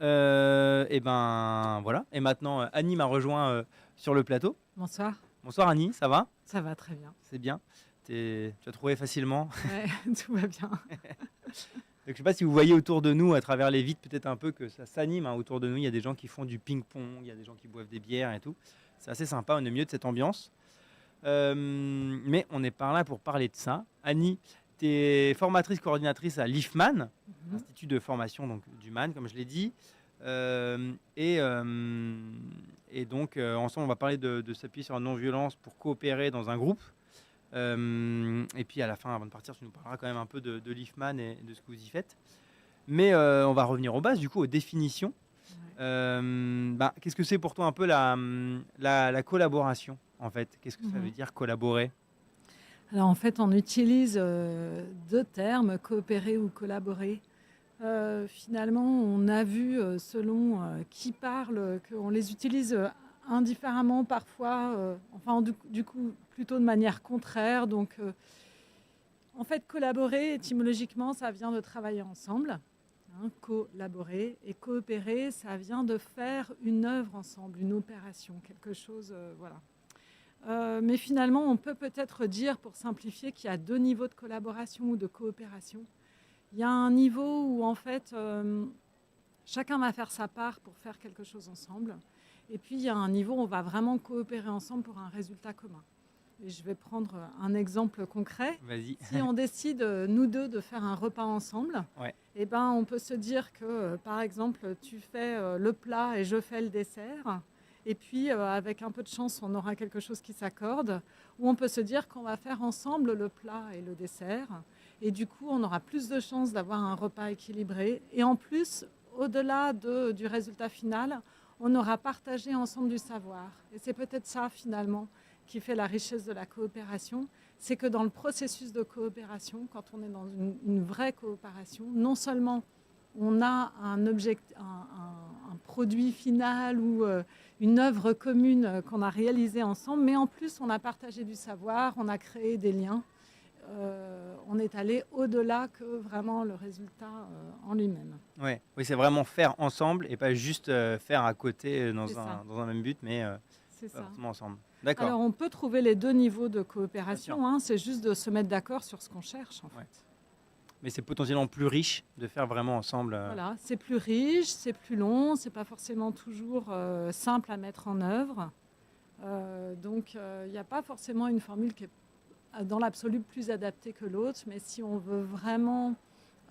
Et ben voilà. Et maintenant, Annie m'a rejoint sur le plateau. Bonsoir, Bonsoir Annie, ça va? ça va très bien. C'est bien. Tu as trouvé facilement. Ouais, tout va bien. Donc, je sais pas si vous voyez autour de nous, à travers les vitres, peut-être un peu que ça s'anime, hein. Autour de nous, il y a des gens qui font du ping-pong, il y a des gens qui boivent des bières et tout. C'est assez sympa, on est au milieu de cette ambiance. Mais on n'est pas là pour parler de ça. Annie, tu es formatrice coordinatrice à l'IFMAN, Mhm. Institut de formation donc, du MAN, comme je l'ai dit. Et donc, ensemble, on va parler de s'appuyer sur la non-violence pour coopérer dans un groupe. Et puis, à la fin, avant de partir, tu nous parleras quand même un peu de l'IFMAN et de ce que vous y faites. Mais on va revenir aux bases, du coup, aux définitions. Ouais. Qu'est-ce que c'est pour toi un peu la collaboration, en fait? Qu'est-ce que ça veut Mhm. dire collaborer? Alors en fait, on utilise deux termes, coopérer ou collaborer. Finalement, on a vu, selon qui parle, qu'on les utilise indifféremment parfois, enfin du coup plutôt de manière contraire. Donc en fait, collaborer, étymologiquement, ça vient de travailler ensemble. Hein, collaborer et coopérer, ça vient de faire une œuvre ensemble, une opération, quelque chose, voilà. Mais finalement, on peut peut-être dire, pour simplifier, qu'il y a deux niveaux de collaboration ou de coopération. Il y a un niveau où, en fait, chacun va faire sa part pour faire quelque chose ensemble. Et puis, il y a un niveau où on va vraiment coopérer ensemble pour un résultat commun. Et je vais prendre un exemple concret. Vas-y. Si on décide, nous deux, de faire un repas ensemble, Ouais. eh ben, on peut se dire que, par exemple, tu fais le plat et je fais le dessert. Et puis, avec un peu de chance, on aura quelque chose qui s'accorde. Ou on peut se dire qu'on va faire ensemble le plat et le dessert. Et du coup, on aura plus de chances d'avoir un repas équilibré. Et en plus, au-delà du résultat final, on aura partagé ensemble du savoir. Et c'est peut-être ça, finalement, qui fait la richesse de la coopération. C'est que dans le processus de coopération, quand on est dans une vraie coopération, non seulement on a un produit final ou une œuvre commune qu'on a réalisée ensemble, mais en plus on a partagé du savoir, on a créé des liens. On est allé au-delà que vraiment le résultat en lui-même. Ouais. Oui, c'est vraiment faire ensemble et pas juste faire à côté C'est ça, dans un même but, mais c'est pas ça. forcément ensemble. D'accord. Alors on peut trouver les deux niveaux de Bien sûr. coopération, hein, c'est juste de se mettre d'accord sur ce qu'on cherche en Ouais. fait. Mais c'est potentiellement plus riche de faire vraiment ensemble. Voilà, c'est plus riche, c'est plus long, c'est pas forcément toujours simple à mettre en œuvre. Donc il n'y a pas forcément une formule qui est dans l'absolu plus adaptée que l'autre, mais si on veut vraiment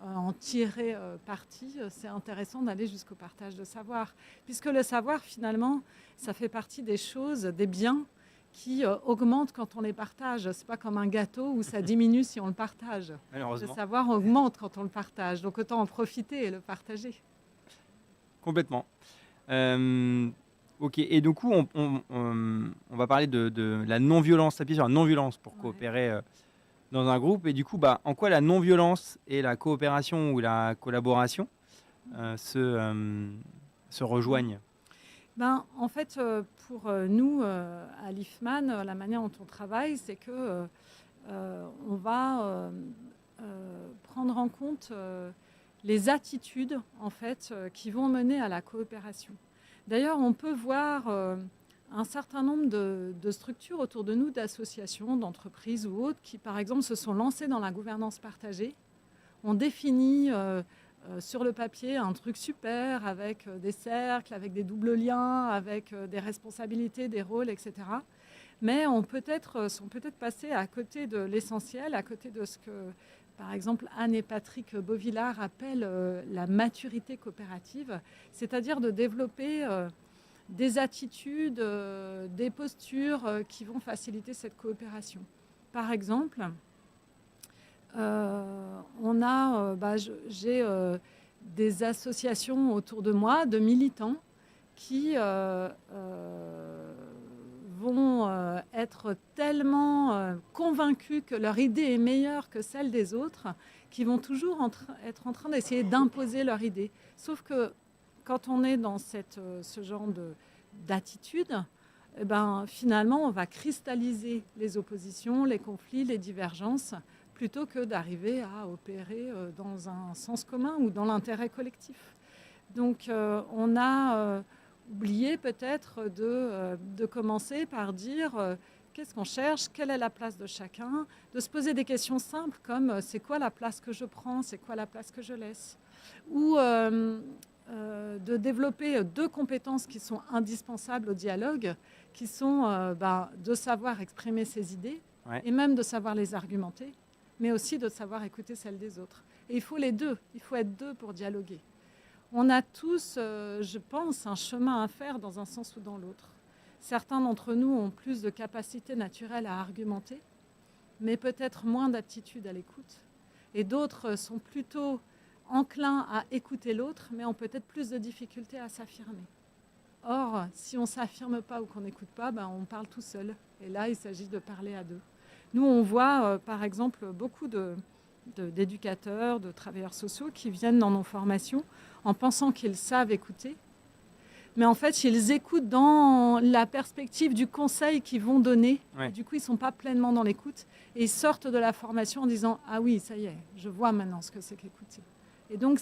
en tirer parti, c'est intéressant d'aller jusqu'au partage de savoir. Puisque le savoir, finalement, ça fait partie des choses, des biens qui augmentent quand on les partage. C'est pas comme un gâteau où ça diminue si on le partage. Le Malheureusement. savoir augmente quand on le partage. Donc autant en profiter et le partager. Complètement. Ok. Et du coup, on va parler de la non-violence, s'appuyer sur la non-violence pour Ouais. coopérer dans un groupe. Et du coup, en quoi la non-violence et la coopération ou la collaboration se rejoignent? En fait, pour nous, à l'IFMAN, la manière dont on travaille, c'est que on va prendre en compte les attitudes en fait, qui vont mener à la coopération. D'ailleurs, on peut voir un certain nombre de structures autour de nous, d'associations, d'entreprises ou autres, qui, par exemple, se sont lancées dans la gouvernance partagée. On définit sur le papier un truc super avec des cercles, avec des doubles liens, avec des responsabilités, des rôles, etc. Mais sont peut-être passés à côté de l'essentiel, à côté de ce que, par exemple, Anne et Patrick Beauvillard appellent la maturité coopérative, c'est-à-dire de développer des attitudes, des postures qui vont faciliter cette coopération. Par exemple, j'ai des associations autour de moi, de militants, qui vont être tellement convaincus que leur idée est meilleure que celle des autres, qu'ils vont toujours être en train d'essayer d'imposer leur idée. Sauf que quand on est dans ce genre d'attitude, eh ben, finalement, on va cristalliser les oppositions, les conflits, les divergences, plutôt que d'arriver à opérer dans un sens commun ou dans l'intérêt collectif. Donc, on a oublié peut-être de commencer par dire qu'est-ce qu'on cherche, quelle est la place de chacun, de se poser des questions simples comme c'est quoi la place que je prends, c'est quoi la place que je laisse, ou de développer 2 compétences qui sont indispensables au dialogue, qui sont de savoir exprimer ses idées Ouais. et même de savoir les argumenter, mais aussi de savoir écouter celles des autres. Et il faut les deux, il faut être deux pour dialoguer. On a tous, je pense, un chemin à faire dans un sens ou dans l'autre. Certains d'entre nous ont plus de capacité naturelle à argumenter, mais peut-être moins d'aptitude à l'écoute. Et d'autres sont plutôt enclins à écouter l'autre, mais ont peut-être plus de difficultés à s'affirmer. Or, si on ne s'affirme pas ou qu'on n'écoute pas, on parle tout seul. Et là, il s'agit de parler à deux. Nous, on voit, par exemple, beaucoup d'éducateurs, de travailleurs sociaux qui viennent dans nos formations en pensant qu'ils savent écouter. Mais en fait, ils écoutent dans la perspective du conseil qu'ils vont donner. Ouais. Et du coup, ils ne sont pas pleinement dans l'écoute. Et ils sortent de la formation en disant « Ah oui, ça y est, je vois maintenant ce que c'est qu'écouter ». Et donc,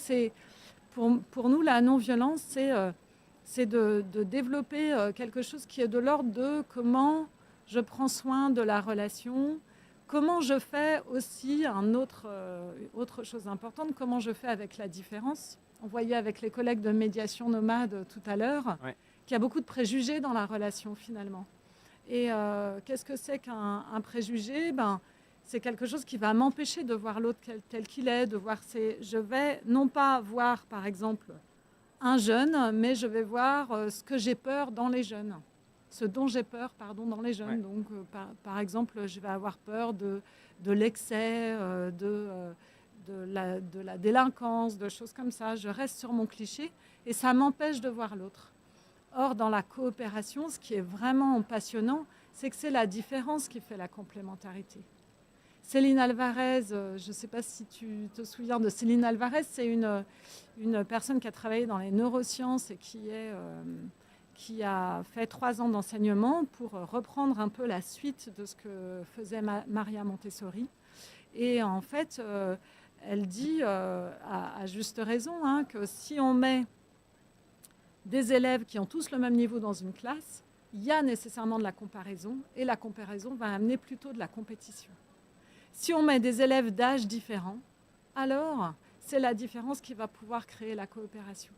pour nous, la non-violence, c'est de développer quelque chose qui est de l'ordre de comment je prends soin de la relation, comment je fais aussi autre chose importante, comment je fais avec la différence. On voyait avec les collègues de médiation nomade tout à l'heure qu'il y a beaucoup de préjugés dans la relation finalement. Et qu'est-ce que c'est qu'un préjugé ? C'est quelque chose qui va m'empêcher de voir l'autre tel qu'il est, je vais non pas voir par exemple un jeune, mais je vais voir ce que j'ai peur dans les jeunes. Ce dont j'ai peur, dans les jeunes. Ouais. Donc, par exemple, je vais avoir peur de l'excès, de la délinquance, de choses comme ça. Je reste sur mon cliché et ça m'empêche de voir l'autre. Or, dans la coopération, ce qui est vraiment passionnant, c'est que c'est la différence qui fait la complémentarité. Céline Alvarez, je ne sais pas si tu te souviens de Céline Alvarez, c'est une personne qui a travaillé dans les neurosciences et qui a fait 3 ans d'enseignement pour reprendre un peu la suite de ce que faisait Maria Montessori. Et en fait, elle dit, à juste raison, que si on met des élèves qui ont tous le même niveau dans une classe, il y a nécessairement de la comparaison, et la comparaison va amener plutôt de la compétition. Si on met des élèves d'âge différents, alors c'est la différence qui va pouvoir créer la coopération.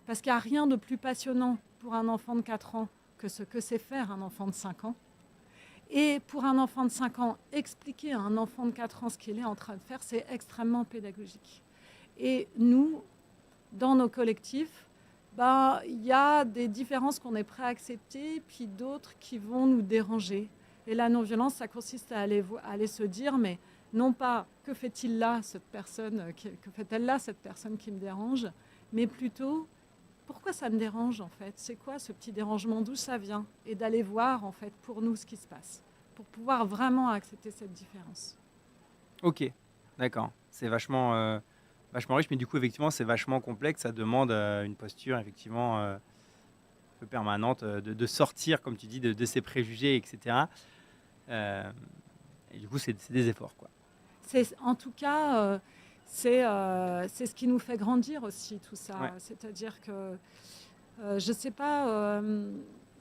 Parce qu'il n'y a rien de plus passionnant pour un enfant de 4 ans que ce que c'est faire un enfant de 5 ans. Et pour un enfant de 5 ans, expliquer à un enfant de 4 ans ce qu'il est en train de faire, c'est extrêmement pédagogique. Et nous, dans nos collectifs, il y a des différences qu'on est prêt à accepter, puis d'autres qui vont nous déranger. Et la non-violence, ça consiste à aller se dire, mais non pas que fait-il là cette personne, que fait-elle là cette personne qui me dérange, mais plutôt pourquoi ça me dérange en fait, c'est quoi ce petit dérangement, d'où ça vient, et d'aller voir en fait pour nous ce qui se passe, pour pouvoir vraiment accepter cette différence. Ok, d'accord. C'est vachement riche, mais du coup effectivement c'est vachement complexe. Ça demande une posture effectivement un peu permanente de sortir, comme tu dis, de ces préjugés, etc. Et du coup c'est des efforts, quoi. En tout cas, c'est ce qui nous fait grandir aussi tout ça. Ouais. C'est-à-dire que je ne sais pas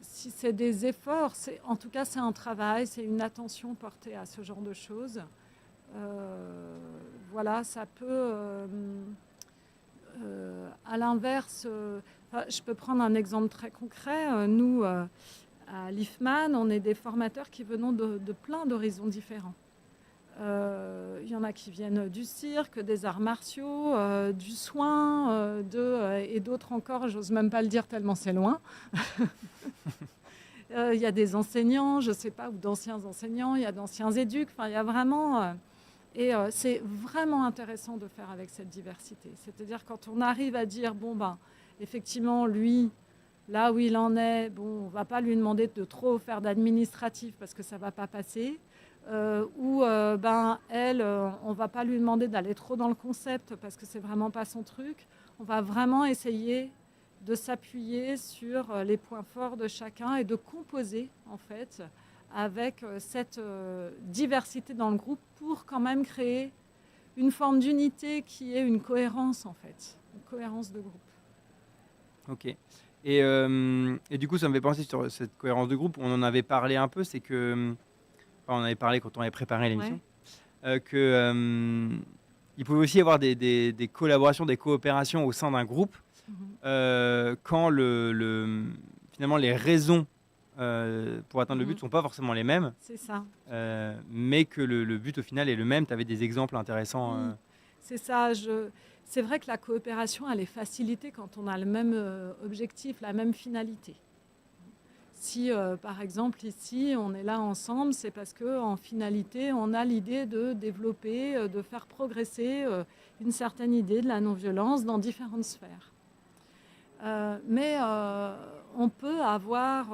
si c'est des efforts, en tout cas c'est un travail, c'est une attention portée à ce genre de choses. Voilà, ça peut, à l'inverse, je peux prendre un exemple très concret. Nous, à l'IFMAN, on est des formateurs qui venons de plein d'horizons différents. Il y en a qui viennent du cirque, des arts martiaux, du soin, et d'autres encore, j'ose même pas le dire tellement c'est loin. Il y a des enseignants, je ne sais pas, ou d'anciens enseignants, il y a d'anciens éducs, il y a vraiment... c'est vraiment intéressant de faire avec cette diversité. C'est-à-dire quand on arrive à dire, effectivement, lui, là où il en est, on ne va pas lui demander de trop faire d'administratif parce que ça ne va pas passer. Elle, on ne va pas lui demander d'aller trop dans le concept parce que c'est vraiment pas son truc. On va vraiment essayer de s'appuyer sur les points forts de chacun et de composer en fait avec cette diversité dans le groupe pour quand même créer une forme d'unité qui est une cohérence en fait, une cohérence de groupe. Ok. Et du coup, ça me fait penser sur cette cohérence de groupe. On en avait parlé un peu, c'est que, enfin, on avait parlé quand on avait préparé l'émission, que il pouvait aussi y avoir des collaborations, des coopérations au sein d'un groupe quand finalement les raisons pour atteindre le but ne sont pas forcément les mêmes, C'est ça. mais que le but au final est le même. Tu avais des exemples intéressants. Oui, c'est ça. C'est vrai que la coopération, elle est facilitée quand on a le même objectif, la même finalité. Si, par exemple, ici, on est là ensemble, c'est parce qu'en finalité, on a l'idée de développer, de faire progresser une certaine idée de la non-violence dans différentes sphères. Mais on peut avoir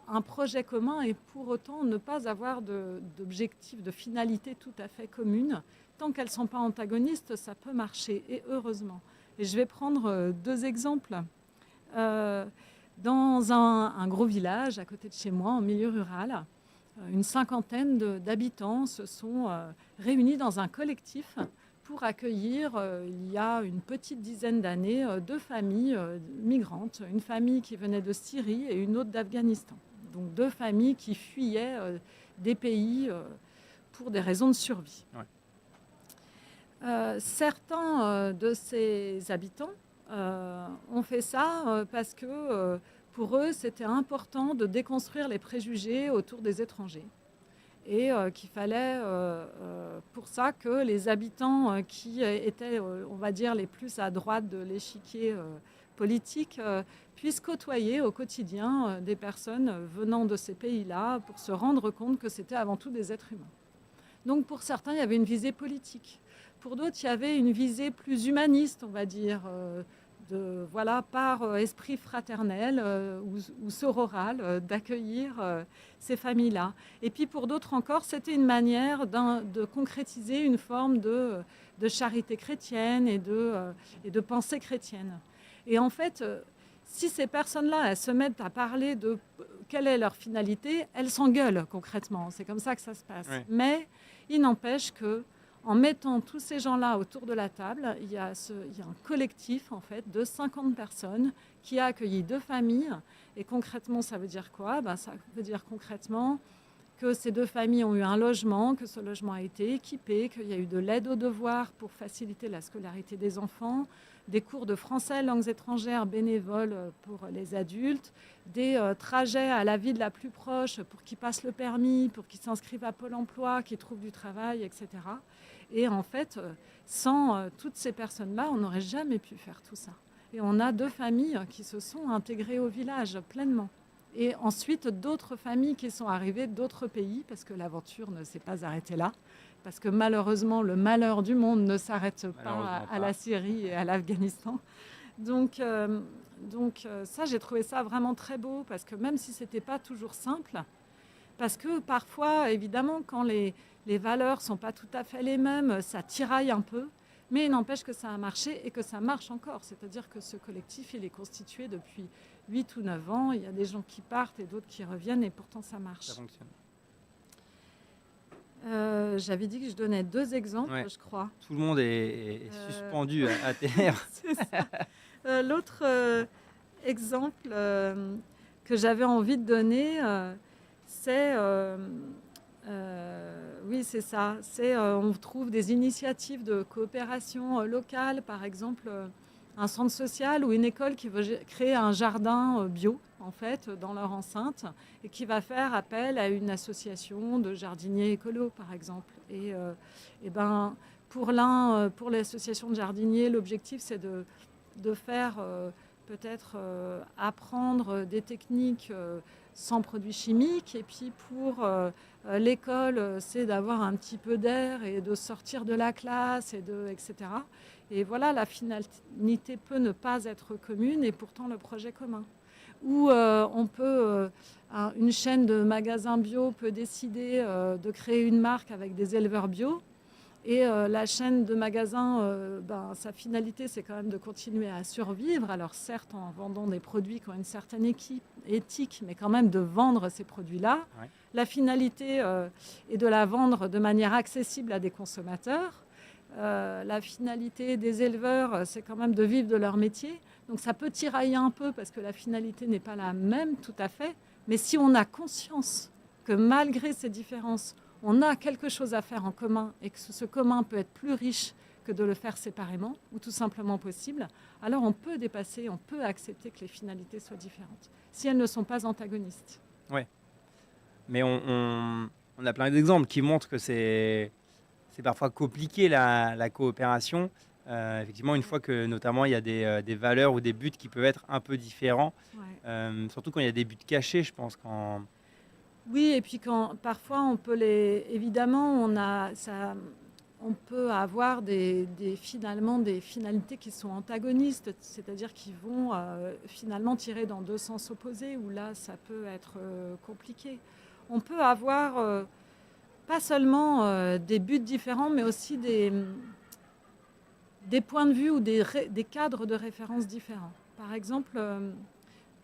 un projet commun et pour autant ne pas avoir d'objectif, de finalité tout à fait commune. Tant qu'elles ne sont pas antagonistes, ça peut marcher, et heureusement. Et je vais prendre 2 exemples. Dans un gros village à côté de chez moi, en milieu rural, une cinquantaine d'habitants se sont réunis dans un collectif pour accueillir, il y a une petite dizaine d'années, 2 familles migrantes, une famille qui venait de Syrie et une autre d'Afghanistan. Donc 2 familles qui fuyaient des pays pour des raisons de survie. Ouais. Certains de ces habitants ont fait ça parce que pour eux, c'était important de déconstruire les préjugés autour des étrangers. Et qu'il fallait pour ça que les habitants qui étaient, on va dire, les plus à droite de l'échiquier politique puissent côtoyer au quotidien des personnes venant de ces pays-là pour se rendre compte que c'était avant tout des êtres humains. Donc pour certains, il y avait une visée politique. Pour d'autres, il y avait une visée plus humaniste, on va dire, par esprit fraternel ou sororal, d'accueillir ces familles-là. Et puis pour d'autres encore, c'était une manière de concrétiser une forme de charité chrétienne et de pensée chrétienne. Et en fait, si ces personnes-là, elles se mettent à parler de quelle est leur finalité, elles s'engueulent concrètement. C'est comme ça que ça se passe. Ouais. Mais il n'empêche que en mettant tous ces gens-là autour de la table, il y a un collectif en fait, de 50 personnes qui a accueilli 2 familles. Et concrètement, ça veut dire quoi ? Ça veut dire concrètement que ces 2 familles ont eu un logement, que ce logement a été équipé, qu'il y a eu de l'aide aux devoirs pour faciliter la scolarité des enfants, des cours de français, langues étrangères bénévoles pour les adultes, des trajets à la ville la plus proche pour qu'ils passent le permis, pour qu'ils s'inscrivent à Pôle emploi, qu'ils trouvent du travail, etc. Et en fait, sans toutes ces personnes-là, on n'aurait jamais pu faire tout ça. Et on a 2 familles qui se sont intégrées au village pleinement. Et ensuite, d'autres familles qui sont arrivées d'autres pays, parce que l'aventure ne s'est pas arrêtée là. Parce que malheureusement, le malheur du monde ne s'arrête pas à la Syrie et à l'Afghanistan. Donc ça, j'ai trouvé ça vraiment très beau, parce que même si ce n'était pas toujours simple, parce que parfois, évidemment, quand les valeurs ne sont pas tout à fait les mêmes, ça tiraille un peu, mais il n'empêche que ça a marché et que ça marche encore. C'est-à-dire que ce collectif, il est constitué depuis 8 ou 9 ans. Il y a des gens qui partent et d'autres qui reviennent, et pourtant ça marche. Ça fonctionne. J'avais dit que je donnais 2 exemples, je crois. Tout le monde est suspendu à terre. C'est ça. L'autre exemple que j'avais envie de donner, c'est... oui, c'est ça. On trouve des initiatives de coopération locale, par exemple un centre social ou une école qui veut créer un jardin bio, en fait, dans leur enceinte, et qui va faire appel à une association de jardiniers écolos, par exemple. Et pour l'association de jardiniers, l'objectif, c'est de faire peut-être apprendre des techniques sans produits chimiques. Et puis pour l'école, c'est d'avoir un petit peu d'air et de sortir de la classe, etc. Et voilà, la finalité peut ne pas être commune et pourtant le projet commun. Ou une chaîne de magasins bio peut décider de créer une marque avec des éleveurs bio. Et la chaîne de magasins, sa finalité, c'est quand même de continuer à survivre. Alors certes, en vendant des produits qui ont une certaine éthique, mais quand même de vendre ces produits-là. Ouais. La finalité est de la vendre de manière accessible à des consommateurs. La finalité des éleveurs, c'est quand même de vivre de leur métier. Donc ça peut tirailler un peu parce que la finalité n'est pas la même tout à fait. Mais si on a conscience que malgré ces différences, on a quelque chose à faire en commun et que ce commun peut être plus riche que de le faire séparément ou tout simplement possible, alors on peut dépasser, on peut accepter que les finalités soient différentes, si elles ne sont pas antagonistes. Ouais. Mais on a plein d'exemples qui montrent que c'est parfois compliqué la coopération. Effectivement, une fois que notamment il y a des valeurs ou des buts qui peuvent être un peu différents, Ouais. surtout quand il y a des buts cachés, je pense. Quand... Oui, et puis quand parfois on peut évidemment, on peut avoir finalement des finalités qui sont antagonistes, c'est-à-dire qui vont finalement tirer dans deux sens opposés, où là ça peut être compliqué. On peut avoir pas seulement des buts différents, mais aussi des points de vue ou des cadres de référence différents. Par exemple,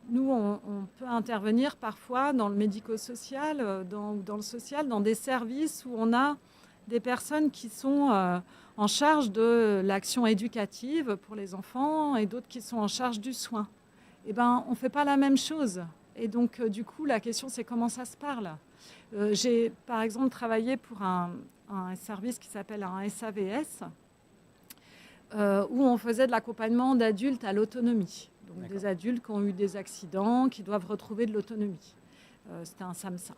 nous, on peut intervenir parfois dans le médico-social ou dans le social, dans des services où on a des personnes qui sont en charge de l'action éducative pour les enfants et d'autres qui sont en charge du soin. Eh ben, on ne fait pas la même chose. Et donc, du coup, la question, c'est comment ça se parle. J'ai, par exemple, travaillé pour un service qui s'appelle un SAVS, où on faisait de l'accompagnement d'adultes à l'autonomie. Donc D'accord. des adultes qui ont eu des accidents, qui doivent retrouver de l'autonomie. C'était un SAMSA.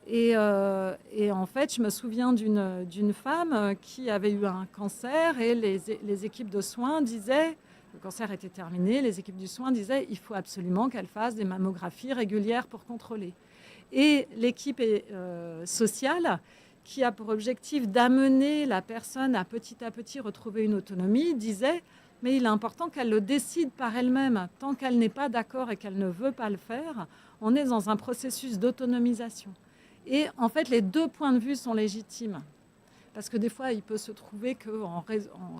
Et en fait, je me souviens d'une femme qui avait eu un cancer et les équipes de soins disaient, le cancer était terminé, les équipes du soin disaient il faut absolument qu'elle fasse des mammographies régulières pour contrôler. Et l'équipe sociale, qui a pour objectif d'amener la personne à petit retrouver une autonomie, disait mais il est important qu'elle le décide par elle-même. Tant qu'elle n'est pas d'accord et qu'elle ne veut pas le faire, on est dans un processus d'autonomisation. Et en fait, les deux points de vue sont légitimes. Parce que des fois, il peut se trouver qu'en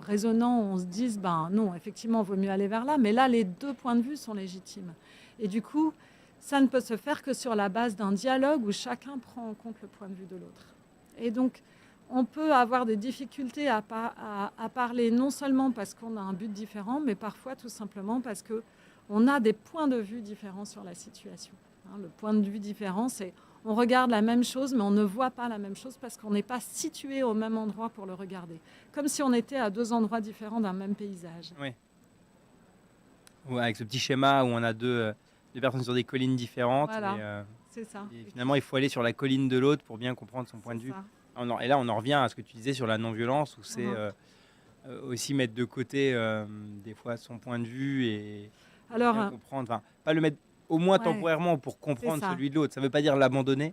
raisonnant, on se dise, ben non, effectivement, il vaut mieux aller vers là. Mais là, les deux points de vue sont légitimes. Et du coup, ça ne peut se faire que sur la base d'un dialogue où chacun prend en compte le point de vue de l'autre. Et donc, on peut avoir des difficultés à parler non seulement parce qu'on a un but différent, mais parfois tout simplement parce qu'on a des points de vue différents sur la situation. Le point de vue différent, c'est on regarde la même chose, mais on ne voit pas la même chose parce qu'on n'est pas situé au même endroit pour le regarder. Comme si on était à deux endroits différents d'un même paysage. Oui. Ouais, avec ce petit schéma où on a deux personnes sur des collines différentes. Voilà, c'est ça. Et finalement, il faut aller sur la colline de l'autre pour bien comprendre son point de vue. Et là, on en revient à ce que tu disais sur la non-violence, où c'est aussi mettre de côté des fois son point de vue et bien comprendre. Enfin, pas le mettre au moins temporairement pour comprendre celui de l'autre. Ça ne veut pas dire l'abandonner,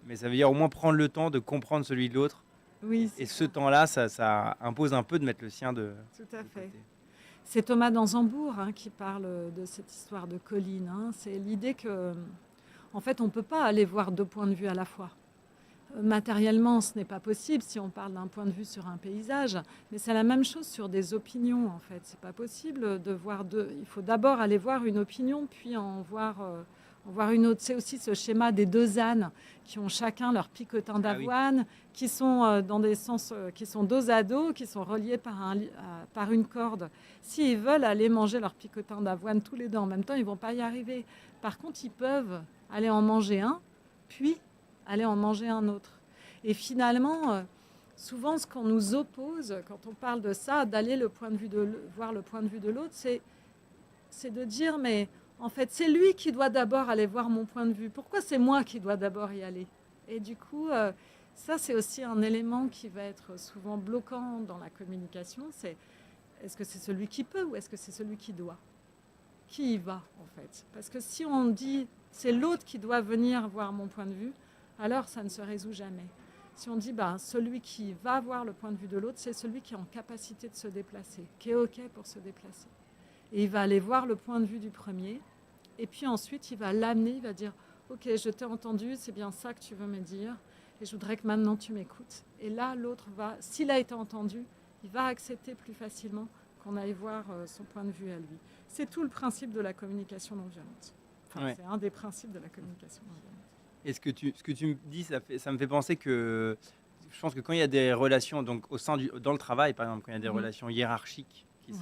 mais ça veut dire au moins prendre le temps de comprendre celui de l'autre. Oui, et ce temps-là, ça impose un peu de mettre le sien de côté. C'est Thomas d'Anzembourg qui parle de cette histoire de colline. C'est l'idée que, en fait, on ne peut pas aller voir deux points de vue à la fois. Matériellement, ce n'est pas possible si on parle d'un point de vue sur un paysage, mais c'est la même chose sur des opinions, en fait. C'est pas possible de voir deux. Il faut d'abord aller voir une opinion, puis en voir une autre. C'est aussi ce schéma des deux ânes qui ont chacun leur picotin d'avoine, qui sont dans des sens, qui sont dos à dos, qui sont reliés par une corde. S'ils veulent aller manger leur picotin d'avoine tous les deux en même temps, ils vont pas y arriver. Par contre, ils peuvent aller en manger un, puis aller en manger un autre. Et finalement, souvent, ce qu'on nous oppose, quand on parle de ça, d'aller voir le point de vue de l'autre, c'est de dire, mais en fait, c'est lui qui doit d'abord aller voir mon point de vue. Pourquoi c'est moi qui dois d'abord y aller? Et du coup, ça, c'est aussi un élément qui va être souvent bloquant dans la communication. C'est est-ce que c'est celui qui peut ou est-ce que c'est celui qui doit? Qui y va, en fait? Parce que si on dit, c'est l'autre qui doit venir voir mon point de vue, alors ça ne se résout jamais. Si on dit celui qui va voir le point de vue de l'autre, c'est celui qui est en capacité de se déplacer, qui est OK pour se déplacer. Et il va aller voir le point de vue du premier, et puis ensuite il va l'amener, il va dire « Ok, je t'ai entendu, c'est bien ça que tu veux me dire, et je voudrais que maintenant tu m'écoutes. » Et là, l'autre va, s'il a été entendu, il va accepter plus facilement qu'on aille voir son point de vue à lui. C'est tout le principe de la communication non violente. Enfin, c'est un des principes de la communication non violente. Et ce que tu me dis, ça me fait penser que je pense que quand il y a des relations, donc dans le travail par exemple, quand il y a des relations hiérarchiques qui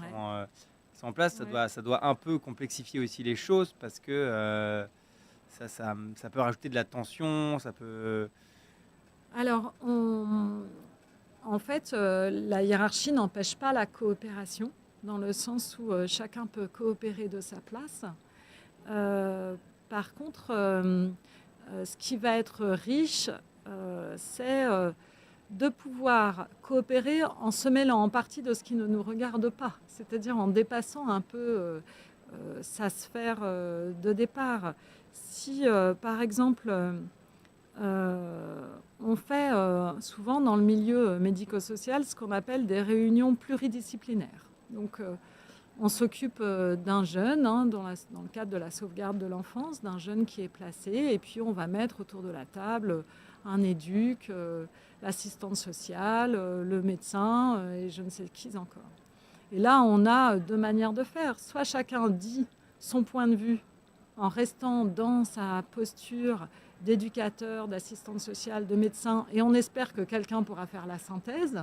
c'est en place, Ouais. ça doit un peu complexifier aussi les choses parce que ça peut rajouter de la tension, ça peut... Alors, en fait, la hiérarchie n'empêche pas la coopération, dans le sens où chacun peut coopérer de sa place. Euh, Par contre, ce qui va être riche, c'est de pouvoir coopérer en se mêlant en partie de ce qui ne nous regarde pas, c'est-à-dire en dépassant un peu sa sphère de départ. Si, par exemple, on fait souvent dans le milieu médico-social ce qu'on appelle des réunions pluridisciplinaires. Donc, on s'occupe d'un jeune, hein, dans le cadre de la sauvegarde de l'enfance, d'un jeune qui est placé, et puis on va mettre autour de la table un éduc, l'assistante sociale, le médecin, et je ne sais qui encore. Et là, on a deux manières de faire. Soit chacun dit son point de vue en restant dans sa posture d'éducateur, d'assistante sociale, de médecin, et on espère que quelqu'un pourra faire la synthèse.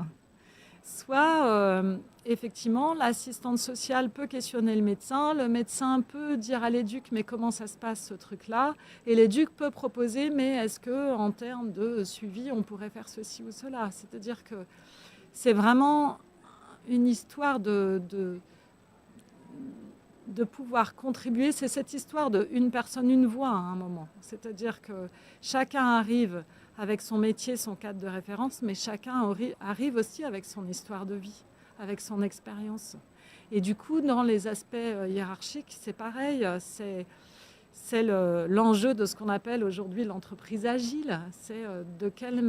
Soit, effectivement, l'assistante sociale peut questionner le médecin peut dire à l'éduc, mais comment ça se passe ce truc-là? Et l'éduc peut proposer, mais est-ce qu'en termes de suivi, on pourrait faire ceci ou cela? C'est-à-dire que c'est vraiment une histoire de pouvoir contribuer. C'est cette histoire de une personne, une voix à un moment. C'est-à-dire que chacun arrive avec son métier, son cadre de référence, mais chacun arrive aussi avec son histoire de vie, avec son expérience. Et du coup, dans les aspects hiérarchiques, c'est pareil. C'est l'enjeu de ce qu'on appelle aujourd'hui l'entreprise agile. C'est de quelle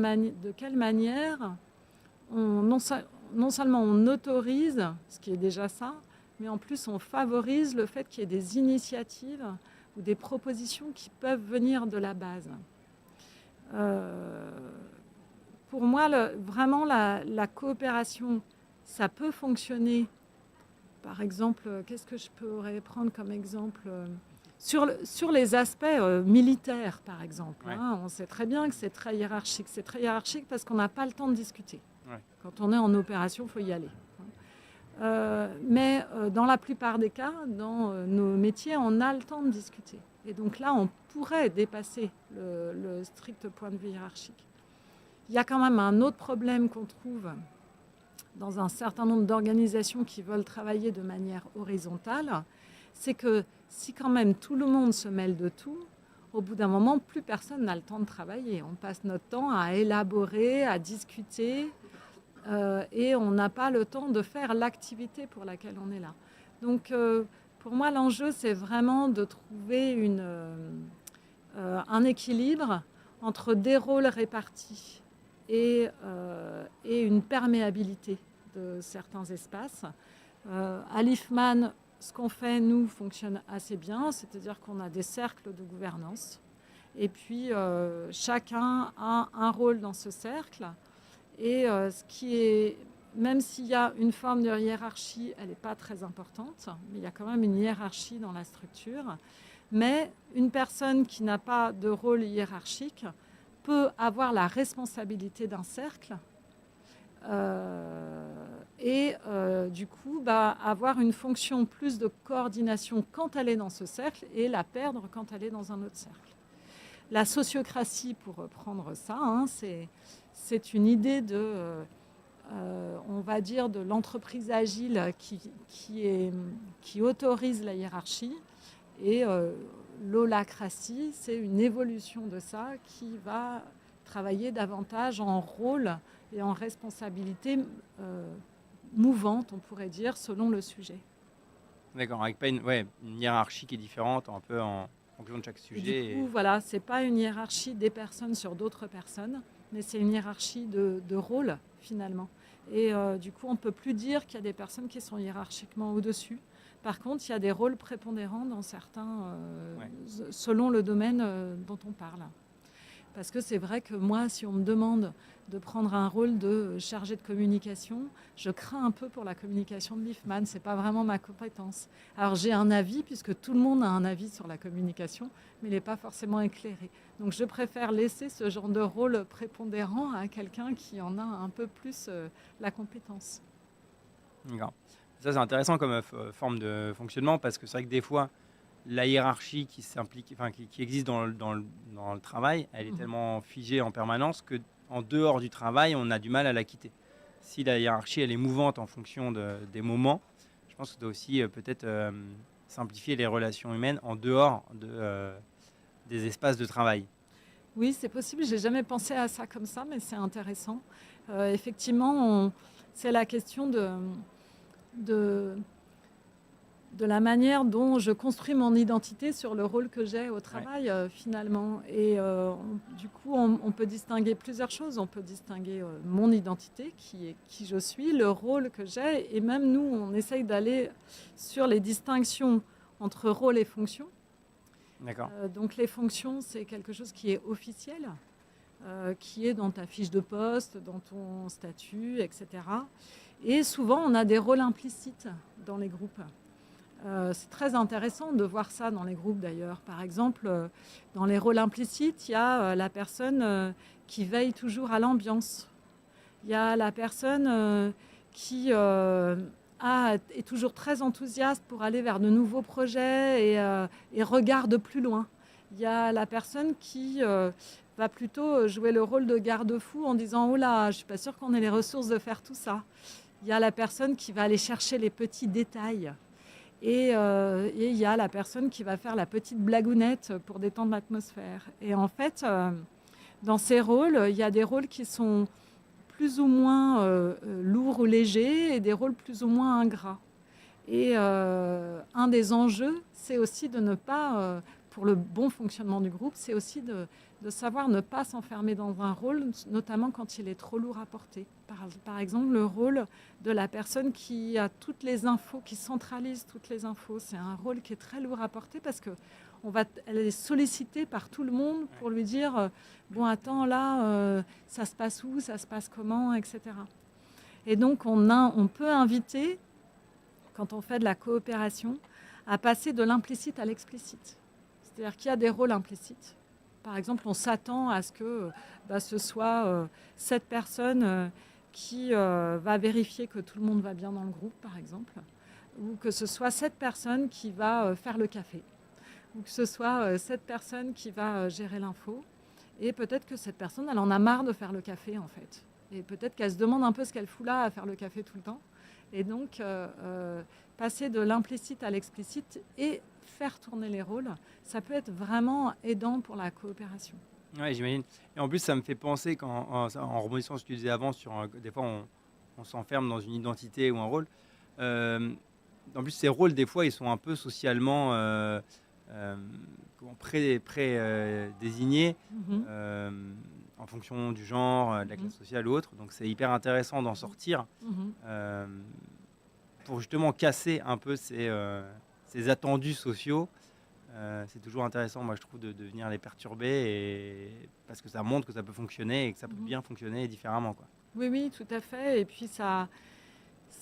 manière non seulement on autorise, ce qui est déjà ça, mais en plus on favorise le fait qu'il y ait des initiatives ou des propositions qui peuvent venir de la base. Pour moi, vraiment, la coopération, ça peut fonctionner. Par exemple, qu'est-ce que je pourrais prendre comme exemple sur les aspects militaires, par exemple. Ouais. Hein, on sait très bien que c'est très hiérarchique. C'est très hiérarchique parce qu'on n'a pas le temps de discuter. Ouais. Quand on est en opération, il faut y aller. Mais dans la plupart des cas, dans nos métiers, on a le temps de discuter. Et donc là, on pourrait dépasser le strict point de vue hiérarchique. Il y a quand même un autre problème qu'on trouve dans un certain nombre d'organisations qui veulent travailler de manière horizontale, c'est que si quand même tout le monde se mêle de tout, au bout d'un moment, plus personne n'a le temps de travailler. On passe notre temps à élaborer, à discuter, et on n'a pas le temps de faire l'activité pour laquelle on est là. Donc, pour moi, l'enjeu, c'est vraiment de trouver un équilibre entre des rôles répartis et une perméabilité de certains espaces. À l'IFMAN, ce qu'on fait, nous, fonctionne assez bien, c'est-à-dire qu'on a des cercles de gouvernance. Et puis, chacun a un rôle dans ce cercle. Et ce qui est, même s'il y a une forme de hiérarchie, elle n'est pas très importante, mais il y a quand même une hiérarchie dans la structure. Mais une personne qui n'a pas de rôle hiérarchique peut avoir la responsabilité d'un cercle et du coup avoir une fonction plus de coordination quand elle est dans ce cercle et la perdre quand elle est dans un autre cercle. La sociocratie, pour reprendre ça, hein, c'est une idée on va dire, de l'entreprise agile qui autorise la hiérarchie. Et l'holacratie, c'est une évolution de ça qui va travailler davantage en rôle et en responsabilité mouvante, on pourrait dire, selon le sujet. D'accord, avec pas une hiérarchie qui est différente, un peu en fonction de chaque sujet. Et du coup, voilà, c'est pas une hiérarchie des personnes sur d'autres personnes, mais c'est une hiérarchie de rôle, finalement. Et du coup, on ne peut plus dire qu'il y a des personnes qui sont hiérarchiquement au-dessus. Par contre, il y a des rôles prépondérants dans certains, selon le domaine dont on parle. Parce que c'est vrai que moi, si on me demande de prendre un rôle de chargé de communication, je crains un peu pour la communication de l'IFMAN. Ce n'est pas vraiment ma compétence. Alors j'ai un avis, puisque tout le monde a un avis sur la communication, mais il n'est pas forcément éclairé. Donc je préfère laisser ce genre de rôle prépondérant à quelqu'un qui en a un peu plus la compétence. D'accord. Ça, c'est intéressant comme forme de fonctionnement parce que c'est vrai que des fois, la hiérarchie qui existe dans le travail, elle est tellement figée en permanence que en dehors du travail, on a du mal à la quitter. Si la hiérarchie elle est mouvante en fonction des moments, je pense que ça doit aussi peut-être simplifier les relations humaines en dehors des espaces de travail. Oui, c'est possible. J'ai jamais pensé à ça comme ça, mais c'est intéressant. Effectivement, c'est la question de, de la manière dont je construis mon identité sur le rôle que j'ai au travail, finalement. Et du coup, on peut distinguer plusieurs choses. On peut distinguer mon identité, qui est qui je suis, le rôle que j'ai. Et même nous, on essaye d'aller sur les distinctions entre rôle et fonction. D'accord. Donc les fonctions, c'est quelque chose qui est officiel, qui est dans ta fiche de poste, dans ton statut, etc. Et souvent, on a des rôles implicites dans les groupes. C'est très intéressant de voir ça dans les groupes d'ailleurs. Par exemple, dans les rôles implicites, il y a la personne qui veille toujours à l'ambiance. Il y a la personne qui est toujours très enthousiaste pour aller vers de nouveaux projets et regarde plus loin. Il y a la personne qui va plutôt jouer le rôle de garde-fou en disant « Oh là, je ne suis pas sûre qu'on ait les ressources de faire tout ça ». Il y a la personne qui va aller chercher les petits détails. Et il y a la personne qui va faire la petite blagounette pour détendre l'atmosphère. Et en fait, dans ces rôles, il y a des rôles qui sont plus ou moins lourds ou légers et des rôles plus ou moins ingrats. Et un des enjeux, c'est aussi de ne pas, pour le bon fonctionnement du groupe, c'est aussi de savoir ne pas s'enfermer dans un rôle, notamment quand il est trop lourd à porter. Par exemple, le rôle de la personne qui a toutes les infos, qui centralise toutes les infos. C'est un rôle qui est très lourd à porter parce qu'elle est sollicitée par tout le monde pour lui dire bon, attends, là, ça se passe où, ça se passe comment, etc. Et donc, on peut inviter, quand on fait de la coopération, à passer de l'implicite à l'explicite. C'est-à-dire qu'il y a des rôles implicites. Par exemple, on s'attend à ce que ce soit cette personne qui va vérifier que tout le monde va bien dans le groupe, par exemple, ou que ce soit cette personne qui va faire le café, ou que ce soit cette personne qui va gérer l'info. Et peut-être que cette personne, elle en a marre de faire le café, en fait. Et peut-être qu'elle se demande un peu ce qu'elle fout là à faire le café tout le temps. Et donc, passer de l'implicite à l'explicite et faire tourner les rôles, ça peut être vraiment aidant pour la coopération. Oui, j'imagine. Et en plus, ça me fait penser, en rebondissant sur ce que tu disais avant, des fois, on s'enferme dans une identité ou un rôle. En plus, ces rôles, des fois, ils sont un peu socialement désignés en fonction du genre, de la classe sociale ou autre. Donc, c'est hyper intéressant d'en sortir pour justement casser un peu ces attendus sociaux. C'est toujours intéressant, moi je trouve, de venir les perturber parce que ça montre que ça peut fonctionner et que ça peut bien fonctionner différemment, quoi. Oui, tout à fait. Et puis ça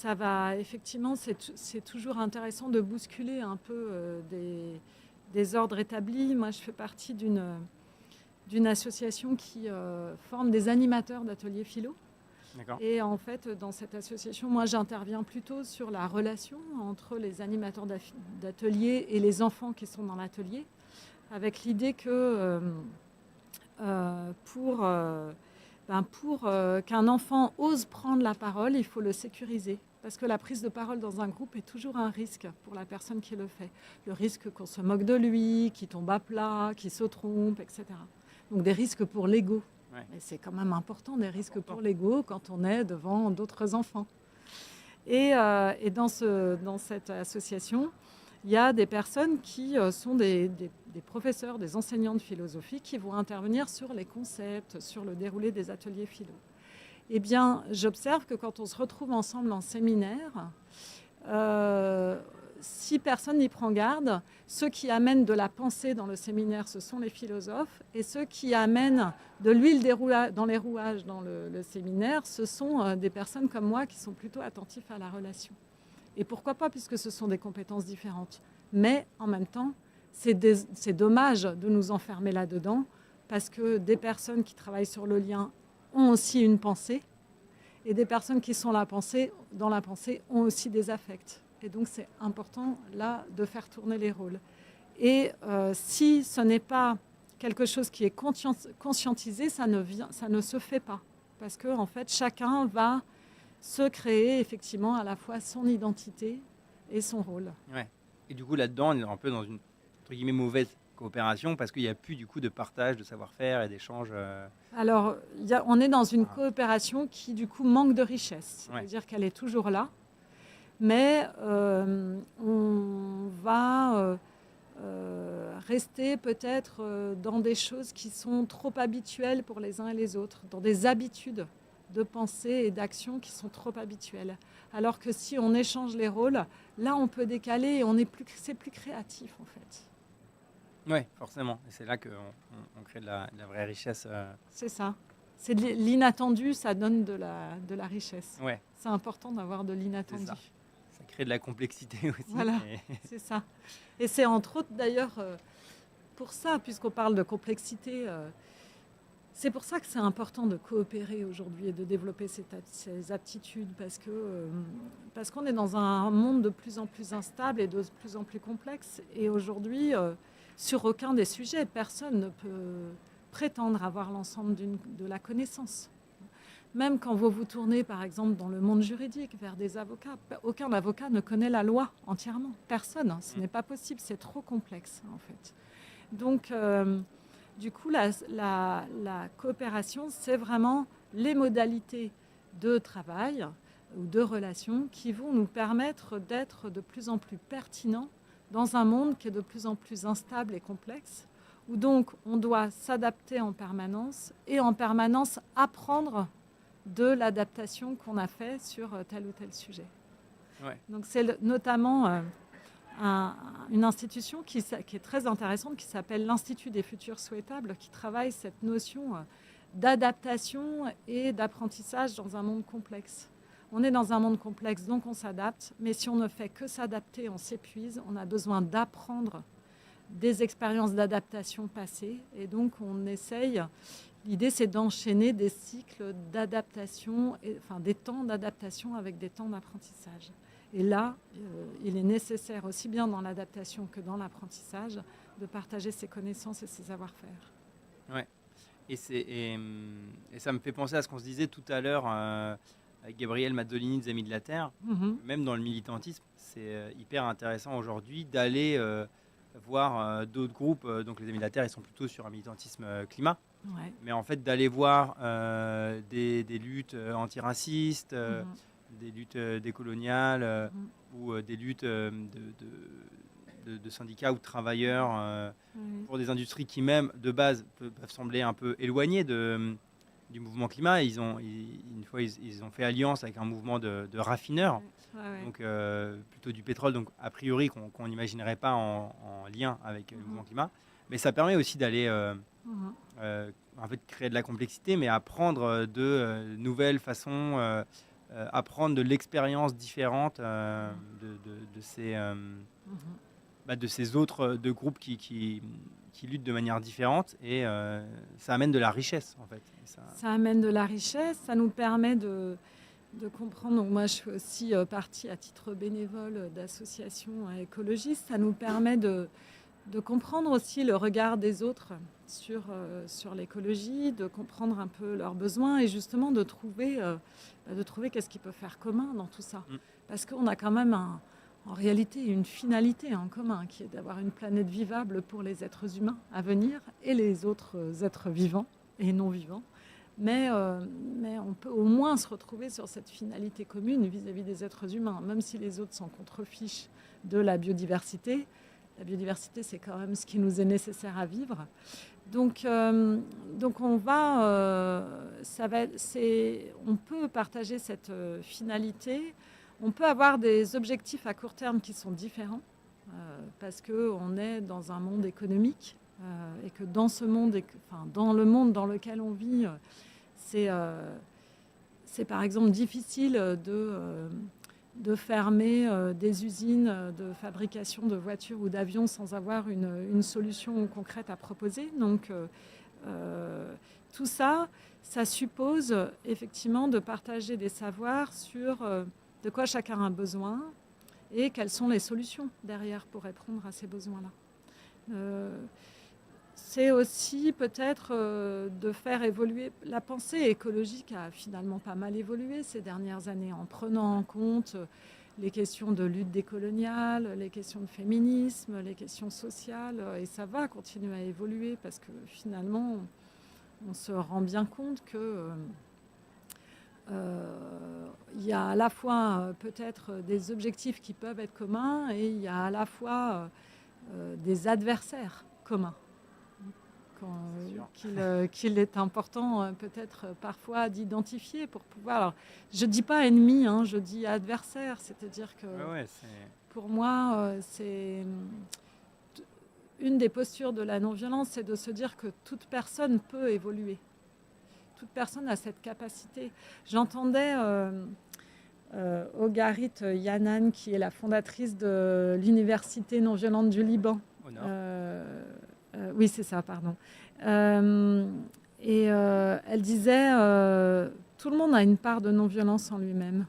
va, effectivement, c'est toujours intéressant de bousculer un peu des ordres établis. Moi, je fais partie d'une association qui forme des animateurs d'ateliers philo. D'accord. Et en fait, dans cette association, moi, j'interviens plutôt sur la relation entre les animateurs d'ateliers et les enfants qui sont dans l'atelier, avec l'idée que pour qu'un enfant ose prendre la parole, il faut le sécuriser. Parce que la prise de parole dans un groupe est toujours un risque pour la personne qui le fait. Le risque qu'on se moque de lui, qu'il tombe à plat, qu'il se trompe, etc. Donc des risques pour l'ego. Ouais. Et c'est quand même important, des risques pour l'ego quand on est devant d'autres enfants. Et dans cette association, il y a des personnes qui sont des professeurs, des enseignants de philosophie qui vont intervenir sur les concepts, sur le déroulé des ateliers philo. Eh bien, j'observe que quand on se retrouve ensemble en séminaire, si personne n'y prend garde, ceux qui amènent de la pensée dans le séminaire, ce sont les philosophes, et ceux qui amènent de l'huile dans les rouages dans le séminaire, ce sont des personnes comme moi qui sont plutôt attentifs à la relation. Et pourquoi pas, puisque ce sont des compétences différentes. Mais en même temps, c'est dommage de nous enfermer là-dedans, parce que des personnes qui travaillent sur le lien ont aussi une pensée, Et des personnes qui sont dans la pensée ont aussi des affects. Et donc, c'est important, là, de faire tourner les rôles. Et si ce n'est pas quelque chose qui est conscientisé, ça ne se fait pas. Parce que, en fait, chacun va se créer, effectivement, à la fois son identité et son rôle. Ouais. Et du coup, là-dedans, on est un peu dans une, entre guillemets, mauvaise coopération parce qu'il n'y a plus, du coup, de partage de savoir-faire et d'échange. Alors, on est dans une coopération qui, du coup, manque de richesse. Ouais. C'est-à-dire qu'elle est toujours là. Mais on va rester peut-être dans des choses qui sont trop habituelles pour les uns et les autres, dans des habitudes de pensée et d'action qui sont trop habituelles. Alors que si on échange les rôles, là on peut décaler et c'est plus créatif en fait. Oui, forcément. Et c'est là qu'on on crée de la vraie richesse. C'est ça. C'est de l'inattendu, ça donne de la richesse. Ouais, C'est important d'avoir de l'inattendu. ça crée de la complexité aussi. Voilà, c'est ça. Et c'est entre autres d'ailleurs pour ça, puisqu'on parle de complexité, c'est pour ça que c'est important de coopérer aujourd'hui et de développer ces aptitudes, parce qu'on est dans un monde de plus en plus instable et de plus en plus complexe. Et aujourd'hui, sur aucun des sujets, personne ne peut prétendre avoir l'ensemble de la connaissance. Même quand vous vous tournez, par exemple, dans le monde juridique, vers des avocats, aucun avocat ne connaît la loi entièrement. Personne. Ce n'est pas possible. C'est trop complexe, en fait. Donc, du coup, la coopération, c'est vraiment les modalités de travail ou de relations qui vont nous permettre d'être de plus en plus pertinents dans un monde qui est de plus en plus instable et complexe, où donc on doit s'adapter en permanence et en permanence apprendre de l'adaptation qu'on a fait sur tel ou tel sujet. Ouais. Donc c'est notamment une institution qui est très intéressante, qui s'appelle l'Institut des futurs souhaitables, qui travaille cette notion d'adaptation et d'apprentissage dans un monde complexe. On est dans un monde complexe, donc on s'adapte, mais si on ne fait que s'adapter, on s'épuise, on a besoin d'apprendre des expériences d'adaptation passées, et donc on essaye. L'idée, c'est d'enchaîner des cycles d'adaptation, enfin des temps d'adaptation avec des temps d'apprentissage. Et là, il est nécessaire, aussi bien dans l'adaptation que dans l'apprentissage, de partager ses connaissances et ses savoir-faire. Ouais. Et ça me fait penser à ce qu'on se disait tout à l'heure avec Gabriel Mazzolini des Amis de la Terre. Même dans le militantisme, c'est hyper intéressant aujourd'hui d'aller voir d'autres groupes. Donc les Amis de la Terre, ils sont plutôt sur un militantisme climat. Ouais. Mais en fait, d'aller voir des luttes antiracistes, des luttes décoloniales ou des luttes de syndicats ou de travailleurs pour des industries qui même de base peuvent sembler un peu éloignées du mouvement climat. Une fois ils ont fait alliance avec un mouvement de raffineurs, donc plutôt du pétrole, donc a priori qu'on n'imaginerait pas en lien avec le mouvement climat. Mais ça permet aussi d'aller en fait créer de la complexité, mais apprendre de nouvelles façons, apprendre de l'expérience différente de ces autres groupes qui luttent de manière différente, et ça amène de la richesse en fait. Ça amène de la richesse, ça nous permet de comprendre. Donc moi je fais aussi partie à titre bénévole d'associations écologistes, ça nous permet de comprendre aussi le regard des autres sur l'écologie, de comprendre un peu leurs besoins et justement de trouver qu'est-ce qui peut faire commun dans tout ça. Parce qu'on a quand même en réalité une finalité en commun qui est d'avoir une planète vivable pour les êtres humains à venir et les autres êtres vivants et non vivants. Mais on peut au moins se retrouver sur cette finalité commune vis-à-vis des êtres humains, même si les autres s'en contrefichent de la biodiversité. La biodiversité, c'est quand même ce qui nous est nécessaire à vivre. Donc on peut partager cette finalité. On peut avoir des objectifs à court terme qui sont différents parce qu'on est dans un monde économique et que dans ce monde, dans le monde dans lequel on vit, c'est par exemple difficile de fermer des usines de fabrication de voitures ou d'avions sans avoir une solution concrète à proposer. Donc Tout ça, ça suppose effectivement de partager des savoirs sur de quoi chacun a besoin et quelles sont les solutions derrière pour répondre à ces besoins-là. C'est aussi peut-être de faire évoluer. La pensée écologique a finalement pas mal évolué ces dernières années en prenant en compte les questions de lutte décoloniale, les questions de féminisme, les questions sociales, et ça va continuer à évoluer parce que finalement, on se rend bien compte que il y a à la fois peut-être des objectifs qui peuvent être communs et il y a à la fois des adversaires communs. Qu'il est important peut-être parfois d'identifier pour pouvoir... Alors, je ne dis pas ennemi, hein, je dis adversaire, c'est-à-dire que pour moi, c'est une des postures de la non-violence, c'est de se dire que toute personne peut évoluer. Toute personne a cette capacité. J'entendais Ogarit Yanan, qui est la fondatrice de l'Université non-violente du Liban. Oui, c'est ça, pardon. Elle disait tout le monde a une part de non-violence en lui-même.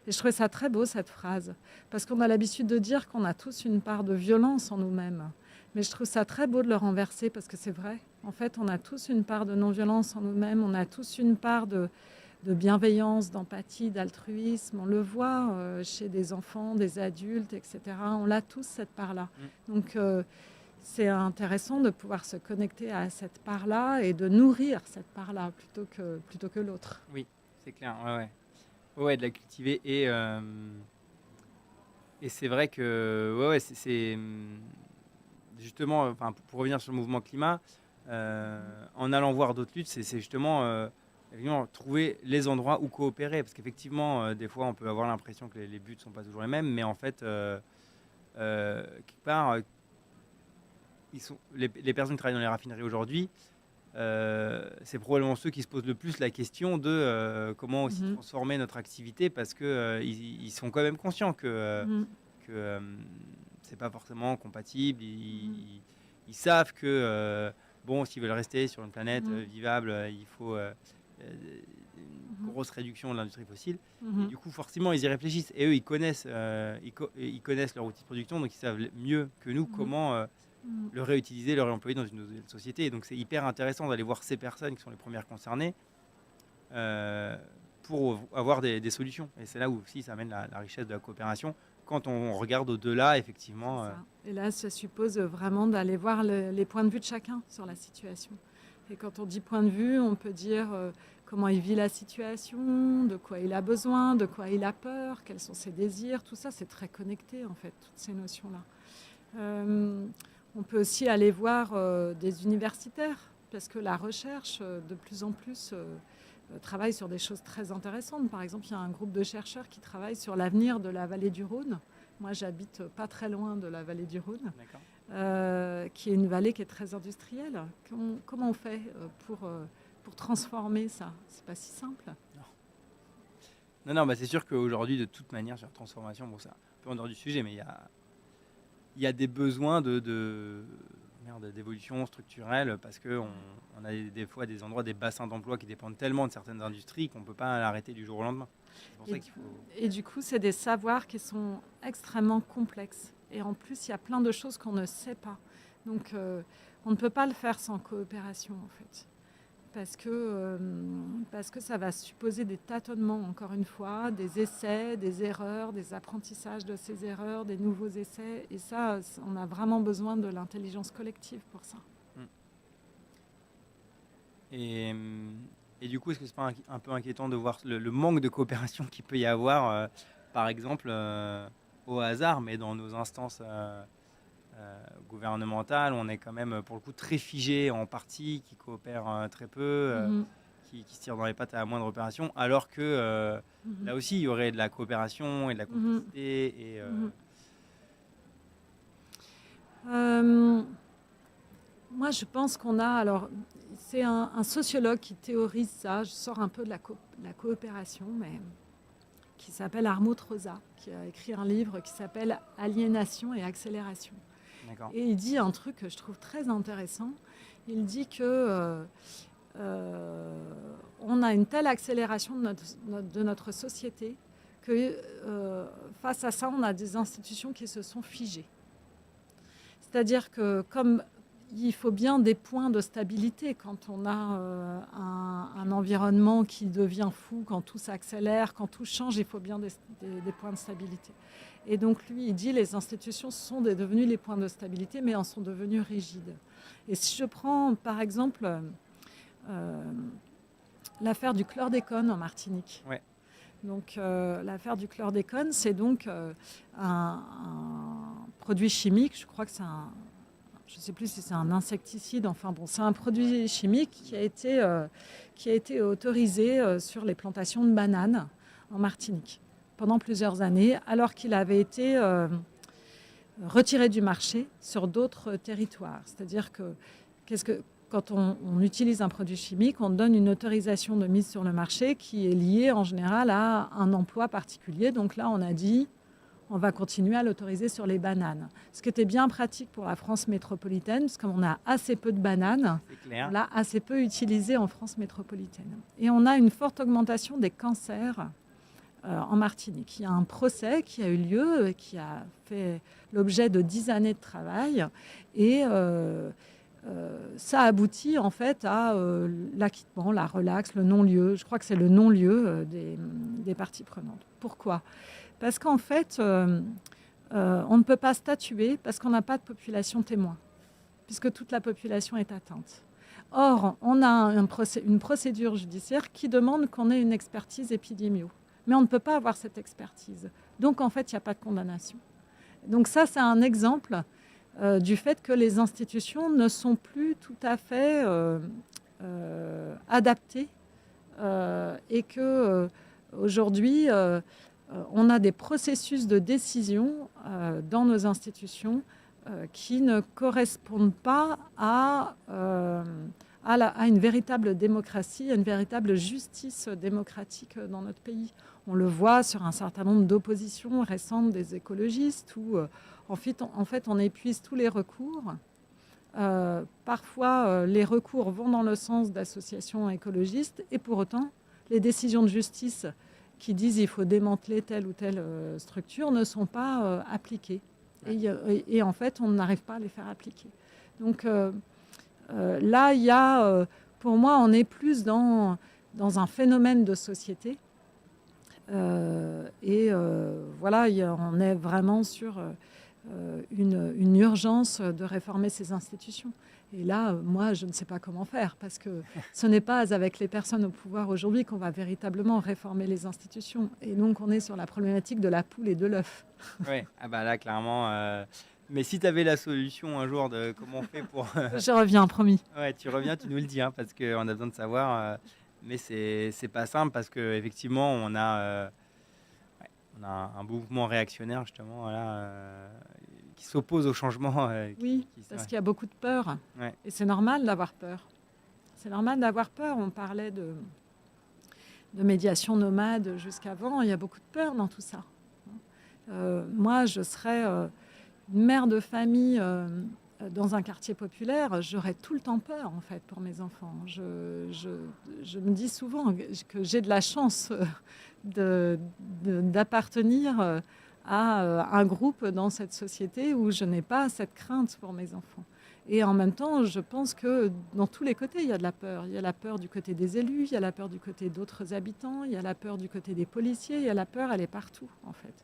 Et je trouvais ça très beau, cette phrase, parce qu'on a l'habitude de dire qu'on a tous une part de violence en nous-mêmes. Mais je trouve ça très beau de le renverser, parce que c'est vrai. En fait, on a tous une part de non-violence en nous-mêmes, on a tous une part de bienveillance, d'empathie, d'altruisme. On le voit chez des enfants, des adultes, etc. On l'a tous, cette part-là. Donc, c'est intéressant de pouvoir se connecter à cette part-là et de nourrir cette part-là plutôt que l'autre. Oui, c'est clair. Ouais, de la cultiver. Et c'est vrai que c'est justement, pour revenir sur le mouvement climat, en allant voir d'autres luttes, c'est justement trouver les endroits où coopérer. Parce qu'effectivement, des fois, on peut avoir l'impression que les buts ne sont pas toujours les mêmes. Mais en fait, quelque part... les personnes qui travaillent dans les raffineries aujourd'hui, c'est probablement ceux qui se posent le plus la question de comment aussi transformer notre activité, parce qu'ils sont quand même conscients que c'est pas forcément compatible. Ils savent que s'ils veulent rester sur une planète vivable, il faut une grosse réduction de l'industrie fossile. Et du coup, forcément, ils y réfléchissent. Et eux, ils connaissent leur outil de production, donc ils savent mieux que nous comment le réutiliser, le réemployer dans une nouvelle société. Et donc c'est hyper intéressant d'aller voir ces personnes qui sont les premières concernées pour avoir des solutions. Et c'est là où aussi ça amène la richesse de la coopération, quand on regarde au-delà, effectivement. Et là, ça suppose vraiment d'aller voir les points de vue de chacun sur la situation. Et quand on dit point de vue, on peut dire comment il vit la situation, de quoi il a besoin, de quoi il a peur, quels sont ses désirs. Tout ça, c'est très connecté, en fait, toutes ces notions-là. On peut aussi aller voir des universitaires, parce que la recherche, de plus en plus, travaille sur des choses très intéressantes. Par exemple, il y a un groupe de chercheurs qui travaillent sur l'avenir de la vallée du Rhône. Moi, j'habite pas très loin de la vallée du Rhône, qui est une vallée qui est très industrielle. Comment on fait pour transformer ça? C'est pas si simple. Non, c'est sûr qu'aujourd'hui, de toute manière, sur la transformation, c'est un peu en dehors du sujet, mais il y a des besoins d'évolution structurelle, parce qu'on a des fois des endroits, des bassins d'emploi qui dépendent tellement de certaines industries qu'on ne peut pas l'arrêter du jour au lendemain. C'est pour ça qu'il faut... Et du coup, c'est des savoirs qui sont extrêmement complexes. Et en plus, il y a plein de choses qu'on ne sait pas. Donc, on ne peut pas le faire sans coopération, en fait. Parce que ça va supposer des tâtonnements, encore une fois, des essais, des erreurs, des apprentissages de ces erreurs, des nouveaux essais. Et ça, on a vraiment besoin de l'intelligence collective pour ça. Et du coup, est-ce que c'est pas un peu inquiétant de voir le manque de coopération qu'il peut y avoir, par exemple, au hasard, mais dans nos instances gouvernementales, on est quand même, pour le coup, très figé en partie, qui coopèrent très peu, qui se tirent dans les pattes à la moindre opération, alors que là aussi, il y aurait de la coopération et de la complicité. Moi, je pense qu'on a... Alors, c'est un sociologue qui théorise ça. Je sors un peu de la coopération, mais qui s'appelle Armut Rosa, qui a écrit un livre qui s'appelle Aliénation et accélération. D'accord. Et il dit un truc que je trouve très intéressant. Il dit que on a une telle accélération de notre société que face à ça, on a des institutions qui se sont figées. C'est-à-dire que comme il faut bien des points de stabilité quand on a un environnement qui devient fou, quand tout s'accélère, quand tout change, il faut bien des points de stabilité. Et donc lui, il dit les institutions sont devenues les points de stabilité, mais en sont devenues rigides. Et si je prends par exemple l'affaire du chlordécone en Martinique. Ouais. Donc l'affaire du chlordécone, c'est donc un produit chimique, je crois que c'est je ne sais plus si c'est un insecticide, enfin bon, c'est un produit chimique qui a été autorisé sur les plantations de bananes en Martinique pendant plusieurs années, alors qu'il avait été retiré du marché sur d'autres territoires. C'est-à-dire que, quand on utilise un produit chimique, on donne une autorisation de mise sur le marché qui est liée en général à un emploi particulier. Donc là, on a dit on va continuer à l'autoriser sur les bananes. Ce qui était bien pratique pour la France métropolitaine, parce qu'on a assez peu de bananes, on l'a assez peu utilisé en France métropolitaine. Et on a une forte augmentation des cancers en Martinique. Il y a un procès qui a eu lieu, qui a fait l'objet de 10 années de travail, et ça aboutit en fait à l'acquittement, la relaxe, le non-lieu. Je crois que c'est le non-lieu des parties prenantes. Pourquoi ? Parce qu'en fait, on ne peut pas statuer parce qu'on n'a pas de population témoin, puisque toute la population est atteinte. Or, on a une procédure judiciaire qui demande qu'on ait une expertise épidémio. Mais on ne peut pas avoir cette expertise. Donc, en fait, il n'y a pas de condamnation. Donc ça, c'est un exemple du fait que les institutions ne sont plus tout à fait adaptées et que aujourd'hui, on a des processus de décision dans nos institutions qui ne correspondent pas à une véritable démocratie, à une véritable justice démocratique dans notre pays. On le voit sur un certain nombre d'oppositions récentes des écologistes où, en fait, on épuise tous les recours. Parfois, les recours vont dans le sens d'associations écologistes et pour autant, les décisions de justice qui disent qu'il faut démanteler telle ou telle structure ne sont pas appliquées. Et en fait, on n'arrive pas à les faire appliquer. Donc là, il y a, pour moi, on est plus dans un phénomène de société. Voilà, on est vraiment sur une urgence de réformer ces institutions. Et là, moi, je ne sais pas comment faire, parce que ce n'est pas avec les personnes au pouvoir aujourd'hui qu'on va véritablement réformer les institutions. Et donc, on est sur la problématique de la poule et de l'œuf. Oui, ah bah là, clairement. Mais si tu avais la solution un jour de comment on fait pour... Je reviens, promis. Ouais, tu reviens, tu nous le dis, hein, parce qu'on a besoin de savoir. Mais c'est pas simple, parce qu'effectivement, on a un mouvement réactionnaire, justement, voilà, qui s'oppose au changement. Oui, parce qu'il y a beaucoup de peur. Ouais. Et c'est normal d'avoir peur. C'est normal d'avoir peur. On parlait de médiation nomade jusqu'avant. Il y a beaucoup de peur dans tout ça. Moi, je serais une mère de famille dans un quartier populaire. J'aurais tout le temps peur, en fait, pour mes enfants. Je me dis souvent que j'ai de la chance d'appartenir à un groupe dans cette société où je n'ai pas cette crainte pour mes enfants. Et en même temps, je pense que dans tous les côtés, il y a de la peur. Il y a la peur du côté des élus, il y a la peur du côté d'autres habitants, il y a la peur du côté des policiers, il y a la peur, elle est partout, en fait.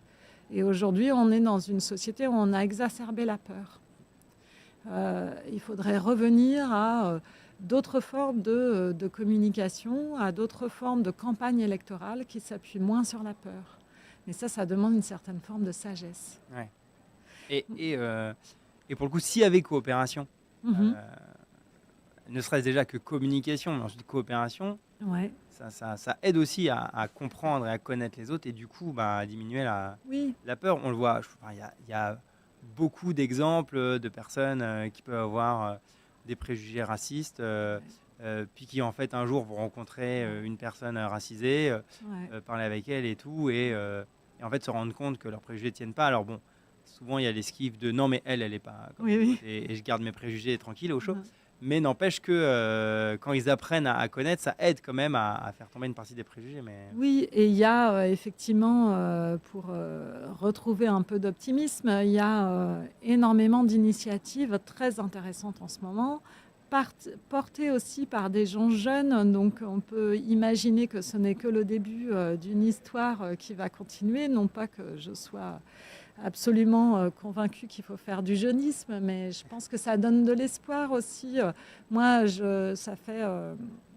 Et aujourd'hui, on est dans une société où on a exacerbé la peur. Il faudrait revenir à d'autres formes de communication, à d'autres formes de campagne électorale qui s'appuient moins sur la peur. Mais ça demande une certaine forme de sagesse. Ouais. Et pour le coup, s'il y avait coopération, ne serait-ce déjà que communication, mais ensuite coopération, ouais. ça aide aussi à comprendre et à connaître les autres et du coup à diminuer la peur. On le voit, il y a beaucoup d'exemples de personnes qui peuvent avoir des préjugés racistes, puis qui en fait un jour vont rencontrer une personne racisée, parler avec elle et tout, et en fait se rendre compte que leurs préjugés ne tiennent pas. Alors bon, souvent il y a l'esquive de non mais elle est pas comme Oui, les oui. autres et je garde mes préjugés tranquille au chaud. Mhm. Mais n'empêche que quand ils apprennent à connaître, ça aide quand même à faire tomber une partie des préjugés. Mais Oui, et il y a effectivement, pour retrouver un peu d'optimisme, il y a énormément d'initiatives très intéressantes en ce moment, portées aussi par des gens jeunes. Donc on peut imaginer que ce n'est que le début d'une histoire qui va continuer. Non pas que je sois absolument convaincue qu'il faut faire du jeunisme, mais je pense que ça donne de l'espoir aussi. Moi, ça fait,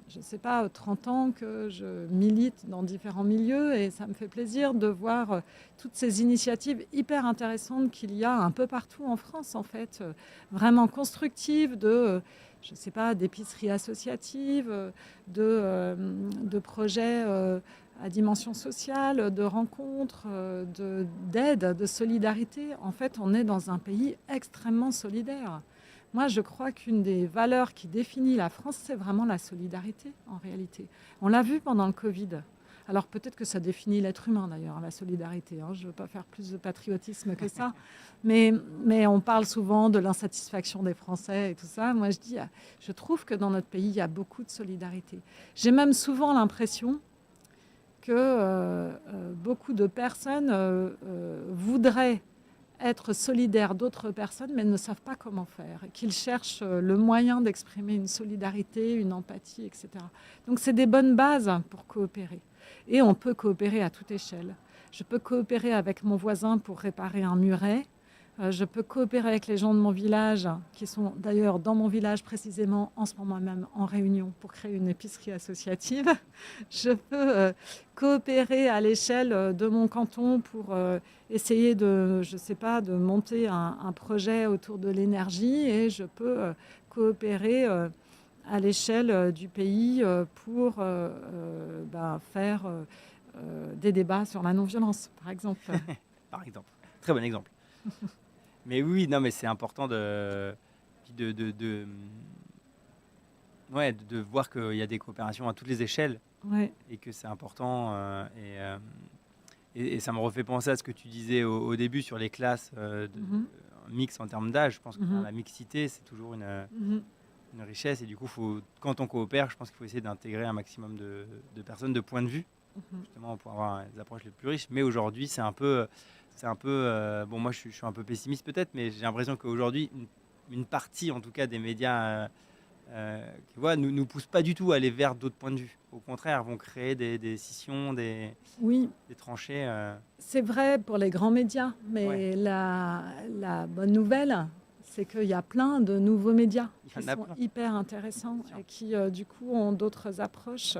je ne sais pas, 30 ans que je milite dans différents milieux et ça me fait plaisir de voir toutes ces initiatives hyper intéressantes qu'il y a un peu partout en France, en fait, vraiment constructives je ne sais pas, d'épiceries associatives, de projets à dimension sociale, de rencontres, d'aide, de solidarité. En fait, on est dans un pays extrêmement solidaire. Moi, je crois qu'une des valeurs qui définit la France, c'est vraiment la solidarité, en réalité. On l'a vu pendant le Covid. Alors peut-être que ça définit l'être humain, d'ailleurs, la solidarité. Je ne veux pas faire plus de patriotisme que ça. Mais on parle souvent de l'insatisfaction des Français et tout ça. Moi, je trouve que dans notre pays, il y a beaucoup de solidarité. J'ai même souvent l'impression que beaucoup de personnes voudraient être solidaires d'autres personnes, mais ne savent pas comment faire, qu'ils cherchent le moyen d'exprimer une solidarité, une empathie, etc. Donc c'est des bonnes bases pour coopérer. Et on peut coopérer à toute échelle. Je peux coopérer avec mon voisin pour réparer un muret. Je peux coopérer avec les gens de mon village, qui sont d'ailleurs dans mon village précisément en ce moment même en réunion pour créer une épicerie associative. Je peux coopérer à l'échelle de mon canton pour essayer je sais pas, de monter un projet autour de l'énergie, et je peux coopérer à l'échelle du pays pour faire des débats sur la non-violence, par exemple. par exemple, très bon exemple. Mais oui, non, mais c'est important de voir qu'il y a des coopérations à toutes les échelles Ouais. et que c'est important. Et ça me refait penser à ce que tu disais au début sur les classes, un mix en termes d'âge. Je pense que la mixité, c'est toujours une richesse. Et du coup, quand on coopère, je pense qu'il faut essayer d'intégrer un maximum de personnes, de points de vue, justement pour avoir des approches les plus riches. Mais aujourd'hui, c'est un peu bon, moi je suis un peu pessimiste peut-être, mais j'ai l'impression qu'aujourd'hui une partie en tout cas des médias nous pousse pas du tout à aller vers d'autres points de vue. Au contraire, vont créer des scissions, des tranchées. C'est vrai pour les grands médias, mais Ouais. la bonne nouvelle, c'est qu'il y a plein de nouveaux médias qui sont plein. hyper intéressants et qui du coup ont d'autres approches.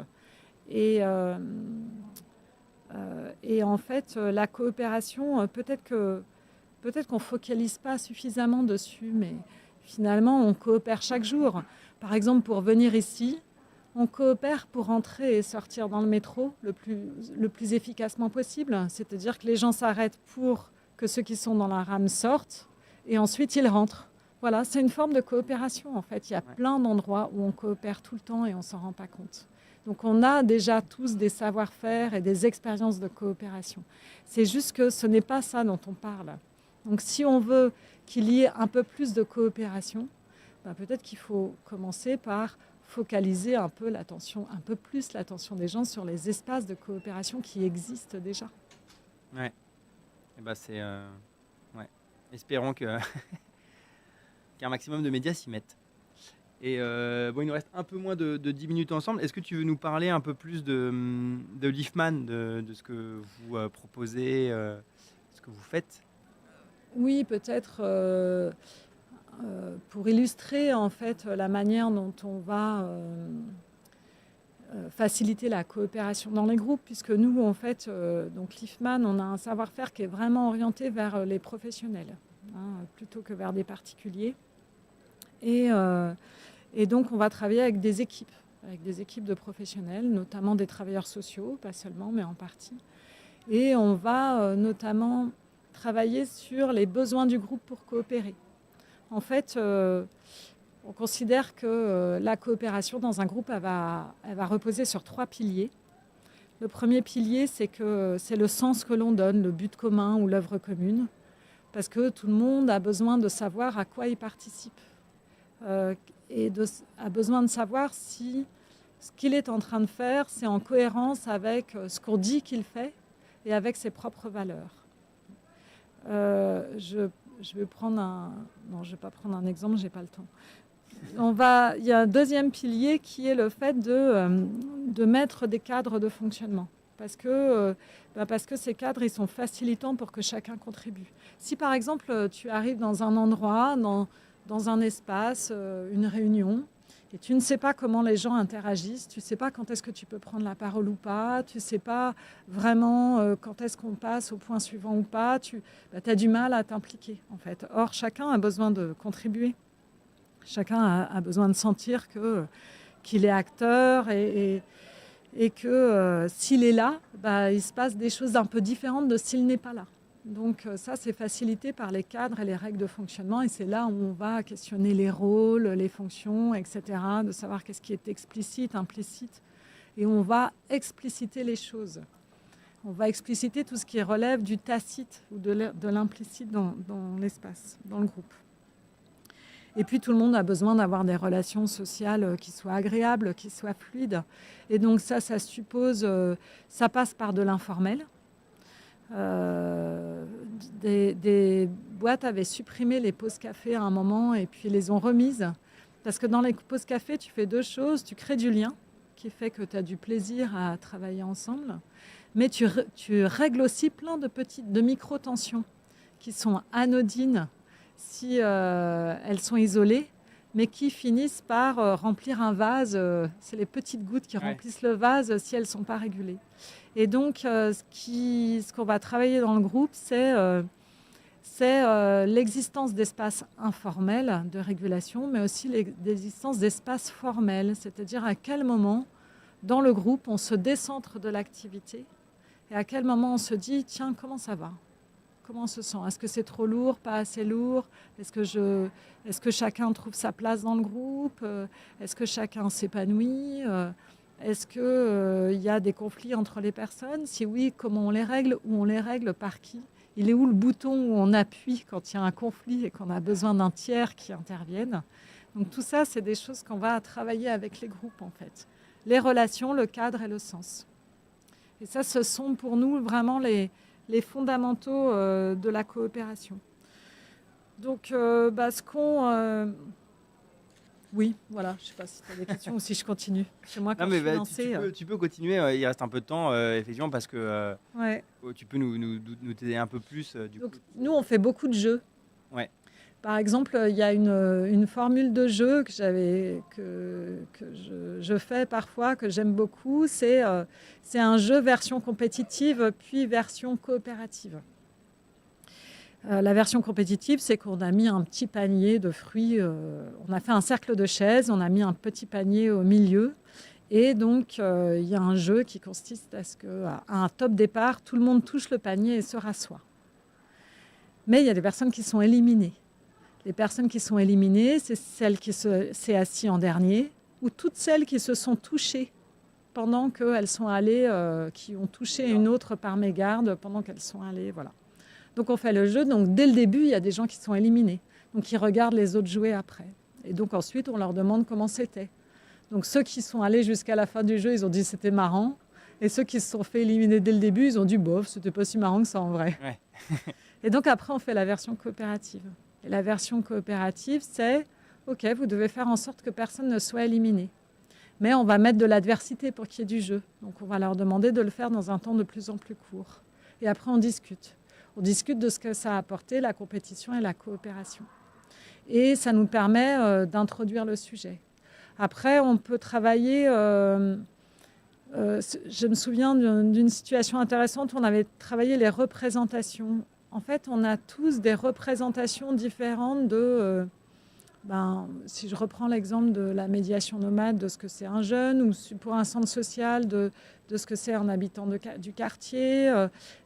Et en fait, la coopération, peut-être qu'on ne focalise pas suffisamment dessus, mais finalement, on coopère chaque jour. Par exemple, pour venir ici, on coopère pour entrer et sortir dans le métro le plus efficacement possible. C'est-à-dire que les gens s'arrêtent pour que ceux qui sont dans la rame sortent et ensuite ils rentrent. Voilà, c'est une forme de coopération en fait. Il y a plein d'endroits où on coopère tout le temps et on ne s'en rend pas compte. Donc on a déjà tous des savoir-faire et des expériences de coopération. C'est juste que ce n'est pas ça dont on parle. Donc si on veut qu'il y ait un peu plus de coopération, peut-être qu'il faut commencer par focaliser un peu plus l'attention des gens sur les espaces de coopération qui existent déjà. Ouais. Et c'est espérons qu'un maximum de médias s'y mettent. Et il nous reste un peu moins de 10 minutes ensemble. Est-ce que tu veux nous parler un peu plus de l'IFMAN, de ce que vous proposez, ce que vous faites? Oui, peut-être pour illustrer en fait la manière dont on va faciliter la coopération dans les groupes, puisque nous, en fait, donc l'IFMAN, on a un savoir-faire qui est vraiment orienté vers les professionnels, plutôt que vers des particuliers. Et donc, on va travailler avec des équipes de professionnels, notamment des travailleurs sociaux, pas seulement, mais en partie. Et on va notamment travailler sur les besoins du groupe pour coopérer. En fait, on considère que la coopération dans un groupe, elle va reposer sur 3 piliers. Le premier pilier, c'est le sens que l'on donne, le but commun ou l'œuvre commune. parce que tout le monde a besoin de savoir à quoi il participe a besoin de savoir si ce qu'il est en train de faire, c'est en cohérence avec ce qu'on dit qu'il fait et avec ses propres valeurs. Je vais prendre un... Non, je ne vais pas prendre un exemple, je n'ai pas le temps. Il y a un deuxième pilier qui est le fait de mettre des cadres de fonctionnement. Parce que ces cadres, ils sont facilitants pour que chacun contribue. Si par exemple, tu arrives dans un endroit, dans un espace, une réunion, et tu ne sais pas comment les gens interagissent, tu ne sais pas quand est-ce que tu peux prendre la parole ou pas, tu ne sais pas vraiment quand est-ce qu'on passe au point suivant ou pas, tu as du mal à t'impliquer en fait. Or, chacun a besoin de contribuer. Chacun a besoin de sentir qu'il est acteur et que s'il est là, il se passe des choses un peu différentes de s'il n'est pas là. Donc ça, c'est facilité par les cadres et les règles de fonctionnement. Et c'est là où on va questionner les rôles, les fonctions, etc., de savoir qu'est-ce qui est explicite, implicite. Et on va expliciter les choses. On va expliciter tout ce qui relève du tacite ou de l'implicite dans l'espace, dans le groupe. Et puis tout le monde a besoin d'avoir des relations sociales qui soient agréables, qui soient fluides. Et donc ça suppose, ça passe par de l'informel. Des boîtes avaient supprimé les pauses café à un moment et puis les ont remises. Parce que dans les pauses café, tu fais deux choses. Tu crées du lien qui fait que tu as du plaisir à travailler ensemble. Mais tu règles aussi plein de micro-tensions qui sont anodines si elles sont isolées, mais qui finissent par remplir un vase. C'est les petites gouttes qui remplissent le vase si elles ne sont pas régulées. Et donc, ce qu'on va travailler dans le groupe, c'est l'existence d'espaces informels de régulation, mais aussi l'existence d'espaces formels, c'est-à-dire à quel moment, dans le groupe, on se décentre de l'activité et à quel moment on se dit « Tiens, comment ça va ? Comment on se sent ? Est-ce que c'est trop lourd, pas assez lourd ? Est-ce que chacun trouve sa place dans le groupe ? Est-ce que chacun s'épanouit ? Est-ce qu'il y a des conflits entre les personnes ? Si oui, comment on les règle ? Ou on les règle par qui ? Il est où le bouton où on appuie quand il y a un conflit et qu'on a besoin d'un tiers qui intervienne ? Donc tout ça, c'est des choses qu'on va travailler avec les groupes en fait. Les relations, le cadre et le sens. Et ça, ce sont pour nous vraiment les fondamentaux de la coopération. Donc, ce qu'on... Oui, voilà, je ne sais pas si tu as des questions ou si je continue. Chez moi, quand je suis lancée... Tu peux continuer, il reste un peu de temps, effectivement, parce que tu peux nous t'aider un peu plus. Donc, nous, on fait beaucoup de jeux. Ouais. Par exemple, il y a une formule de jeu que je fais parfois, que j'aime beaucoup. C'est un jeu version compétitive, puis version coopérative. La version compétitive, c'est qu'on a mis un petit panier de fruits. On a fait un cercle de chaises, on a mis un petit panier au milieu. Et donc, il y a un jeu qui consiste à ce qu'à un top départ, tout le monde touche le panier et se rassoit. Mais il y a des personnes qui sont éliminées. Les personnes qui sont éliminées, c'est celles qui s'est assis en dernier ou toutes celles qui se sont touchées pendant qu'elles sont allées, qui ont touché une autre par mégarde pendant qu'elles sont allées. Voilà. Donc on fait le jeu. Donc dès le début, il y a des gens qui sont éliminés. Donc ils regardent les autres jouer après. Et donc ensuite, on leur demande comment c'était. Donc ceux qui sont allés jusqu'à la fin du jeu, ils ont dit c'était marrant. Et ceux qui se sont fait éliminer dès le début, ils ont dit bof, c'était pas si marrant que ça en vrai. Ouais. Et donc après, on fait la version coopérative. Et la version coopérative, c'est OK, vous devez faire en sorte que personne ne soit éliminé. Mais on va mettre de l'adversité pour qu'il y ait du jeu. Donc on va leur demander de le faire dans un temps de plus en plus court. Et après, on discute. On discute de ce que ça a apporté, la compétition et la coopération. Et ça nous permet d'introduire le sujet. Après, on peut travailler... je me souviens d'une situation intéressante où on avait travaillé les représentations. En fait, on a tous des représentations différentes de... si je reprends l'exemple de la médiation nomade, de ce que c'est un jeune, ou pour un centre social, de ce que c'est un habitant du quartier,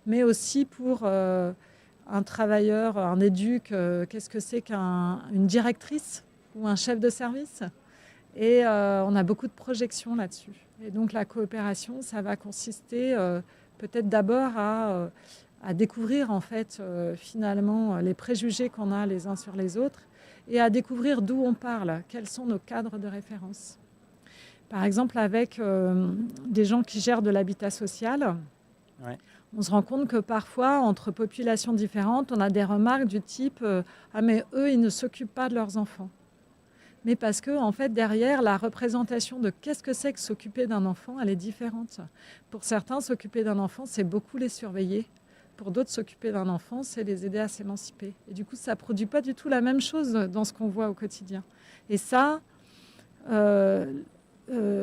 mais aussi pour un travailleur, un éduc, qu'est-ce que c'est qu'une directrice ou un chef de service. Et on a beaucoup de projections là-dessus. Et donc la coopération, ça va consister peut-être d'abord à découvrir en fait finalement les préjugés qu'on a les uns sur les autres et à découvrir d'où on parle, quels sont nos cadres de référence. Par exemple, avec des gens qui gèrent de l'habitat social, Ouais. on se rend compte que parfois, entre populations différentes, on a des remarques du type ah mais eux, ils ne s'occupent pas de leurs enfants. Mais parce que, en fait, derrière, la représentation de qu'est-ce que c'est que s'occuper d'un enfant, elle est différente. Pour certains, s'occuper d'un enfant, c'est beaucoup les surveiller. Pour d'autres, s'occuper d'un enfant, c'est les aider à s'émanciper. Et du coup, ça ne produit pas du tout la même chose dans ce qu'on voit au quotidien. Et ça,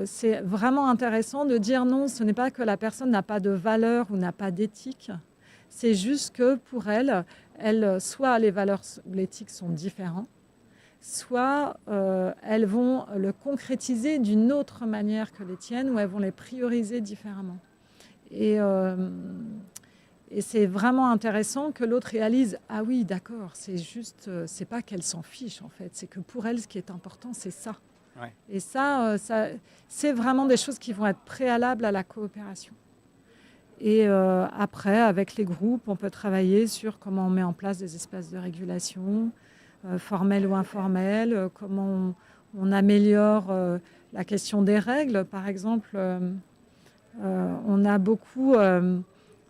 c'est vraiment intéressant de dire non, ce n'est pas que la personne n'a pas de valeur ou n'a pas d'éthique. C'est juste que pour elle, soit les valeurs, l'éthique sont différentes, soit elles vont le concrétiser d'une autre manière que les tiennes, ou elles vont les prioriser différemment. Et c'est vraiment intéressant que l'autre réalise, ah oui, d'accord, c'est juste, c'est pas qu'elle s'en fiche en fait, c'est que pour elle, ce qui est important, c'est ça. Ouais. Et ça, c'est vraiment des choses qui vont être préalables à la coopération. Et après, avec les groupes, on peut travailler sur comment on met en place des espaces de régulation, formels ou informels, comment on améliore la question des règles. Par exemple, on a beaucoup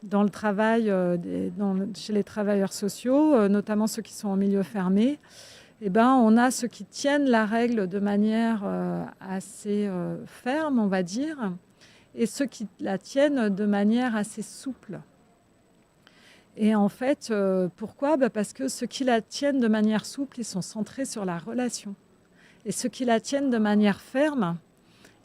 dans le travail chez les travailleurs sociaux, notamment ceux qui sont en milieu fermé, on a ceux qui tiennent la règle de manière assez ferme, on va dire, et ceux qui la tiennent de manière assez souple. Et en fait, pourquoi ? Parce que ceux qui la tiennent de manière souple, ils sont centrés sur la relation. Et ceux qui la tiennent de manière ferme,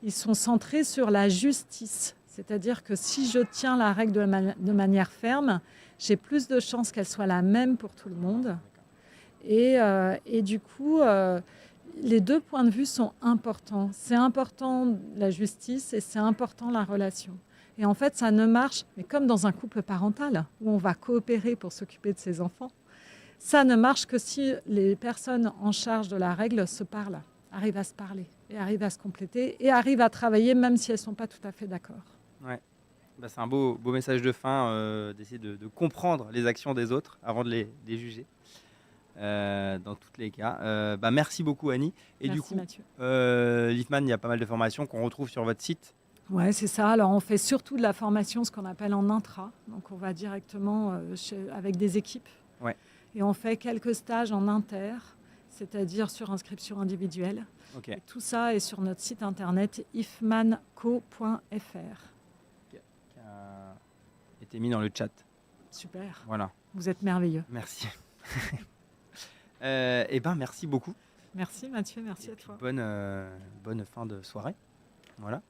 ils sont centrés sur la justice. C'est-à-dire que si je tiens la règle de manière ferme, j'ai plus de chances qu'elle soit la même pour tout le monde. Et du coup, les deux points de vue sont importants. C'est important la justice et c'est important la relation. Et en fait, ça ne marche, mais comme dans un couple parental, où on va coopérer pour s'occuper de ses enfants, ça ne marche que si les personnes en charge de la règle se parlent, arrivent à se parler, et arrivent à se compléter, et arrivent à travailler même si elles ne sont pas tout à fait d'accord. Ouais. C'est un beau message de fin, d'essayer de comprendre les actions des autres avant de les juger. Dans tous les cas. Merci beaucoup Annie. Et Merci du coup, Mathieu. l'IFMAN, il y a pas mal de formations qu'on retrouve sur votre site. Ouais, c'est ça. Alors on fait surtout de la formation, ce qu'on appelle en intra. Donc on va directement avec des équipes. Ouais. Et on fait quelques stages en inter, c'est-à-dire sur inscription individuelle. Ok. Et tout ça est sur notre site internet ifmanco.fr. Qui a été mis dans le chat. Super. Voilà. Vous êtes merveilleux. Merci. Merci beaucoup. Merci Mathieu, merci à toi. Bonne fin de soirée. Voilà.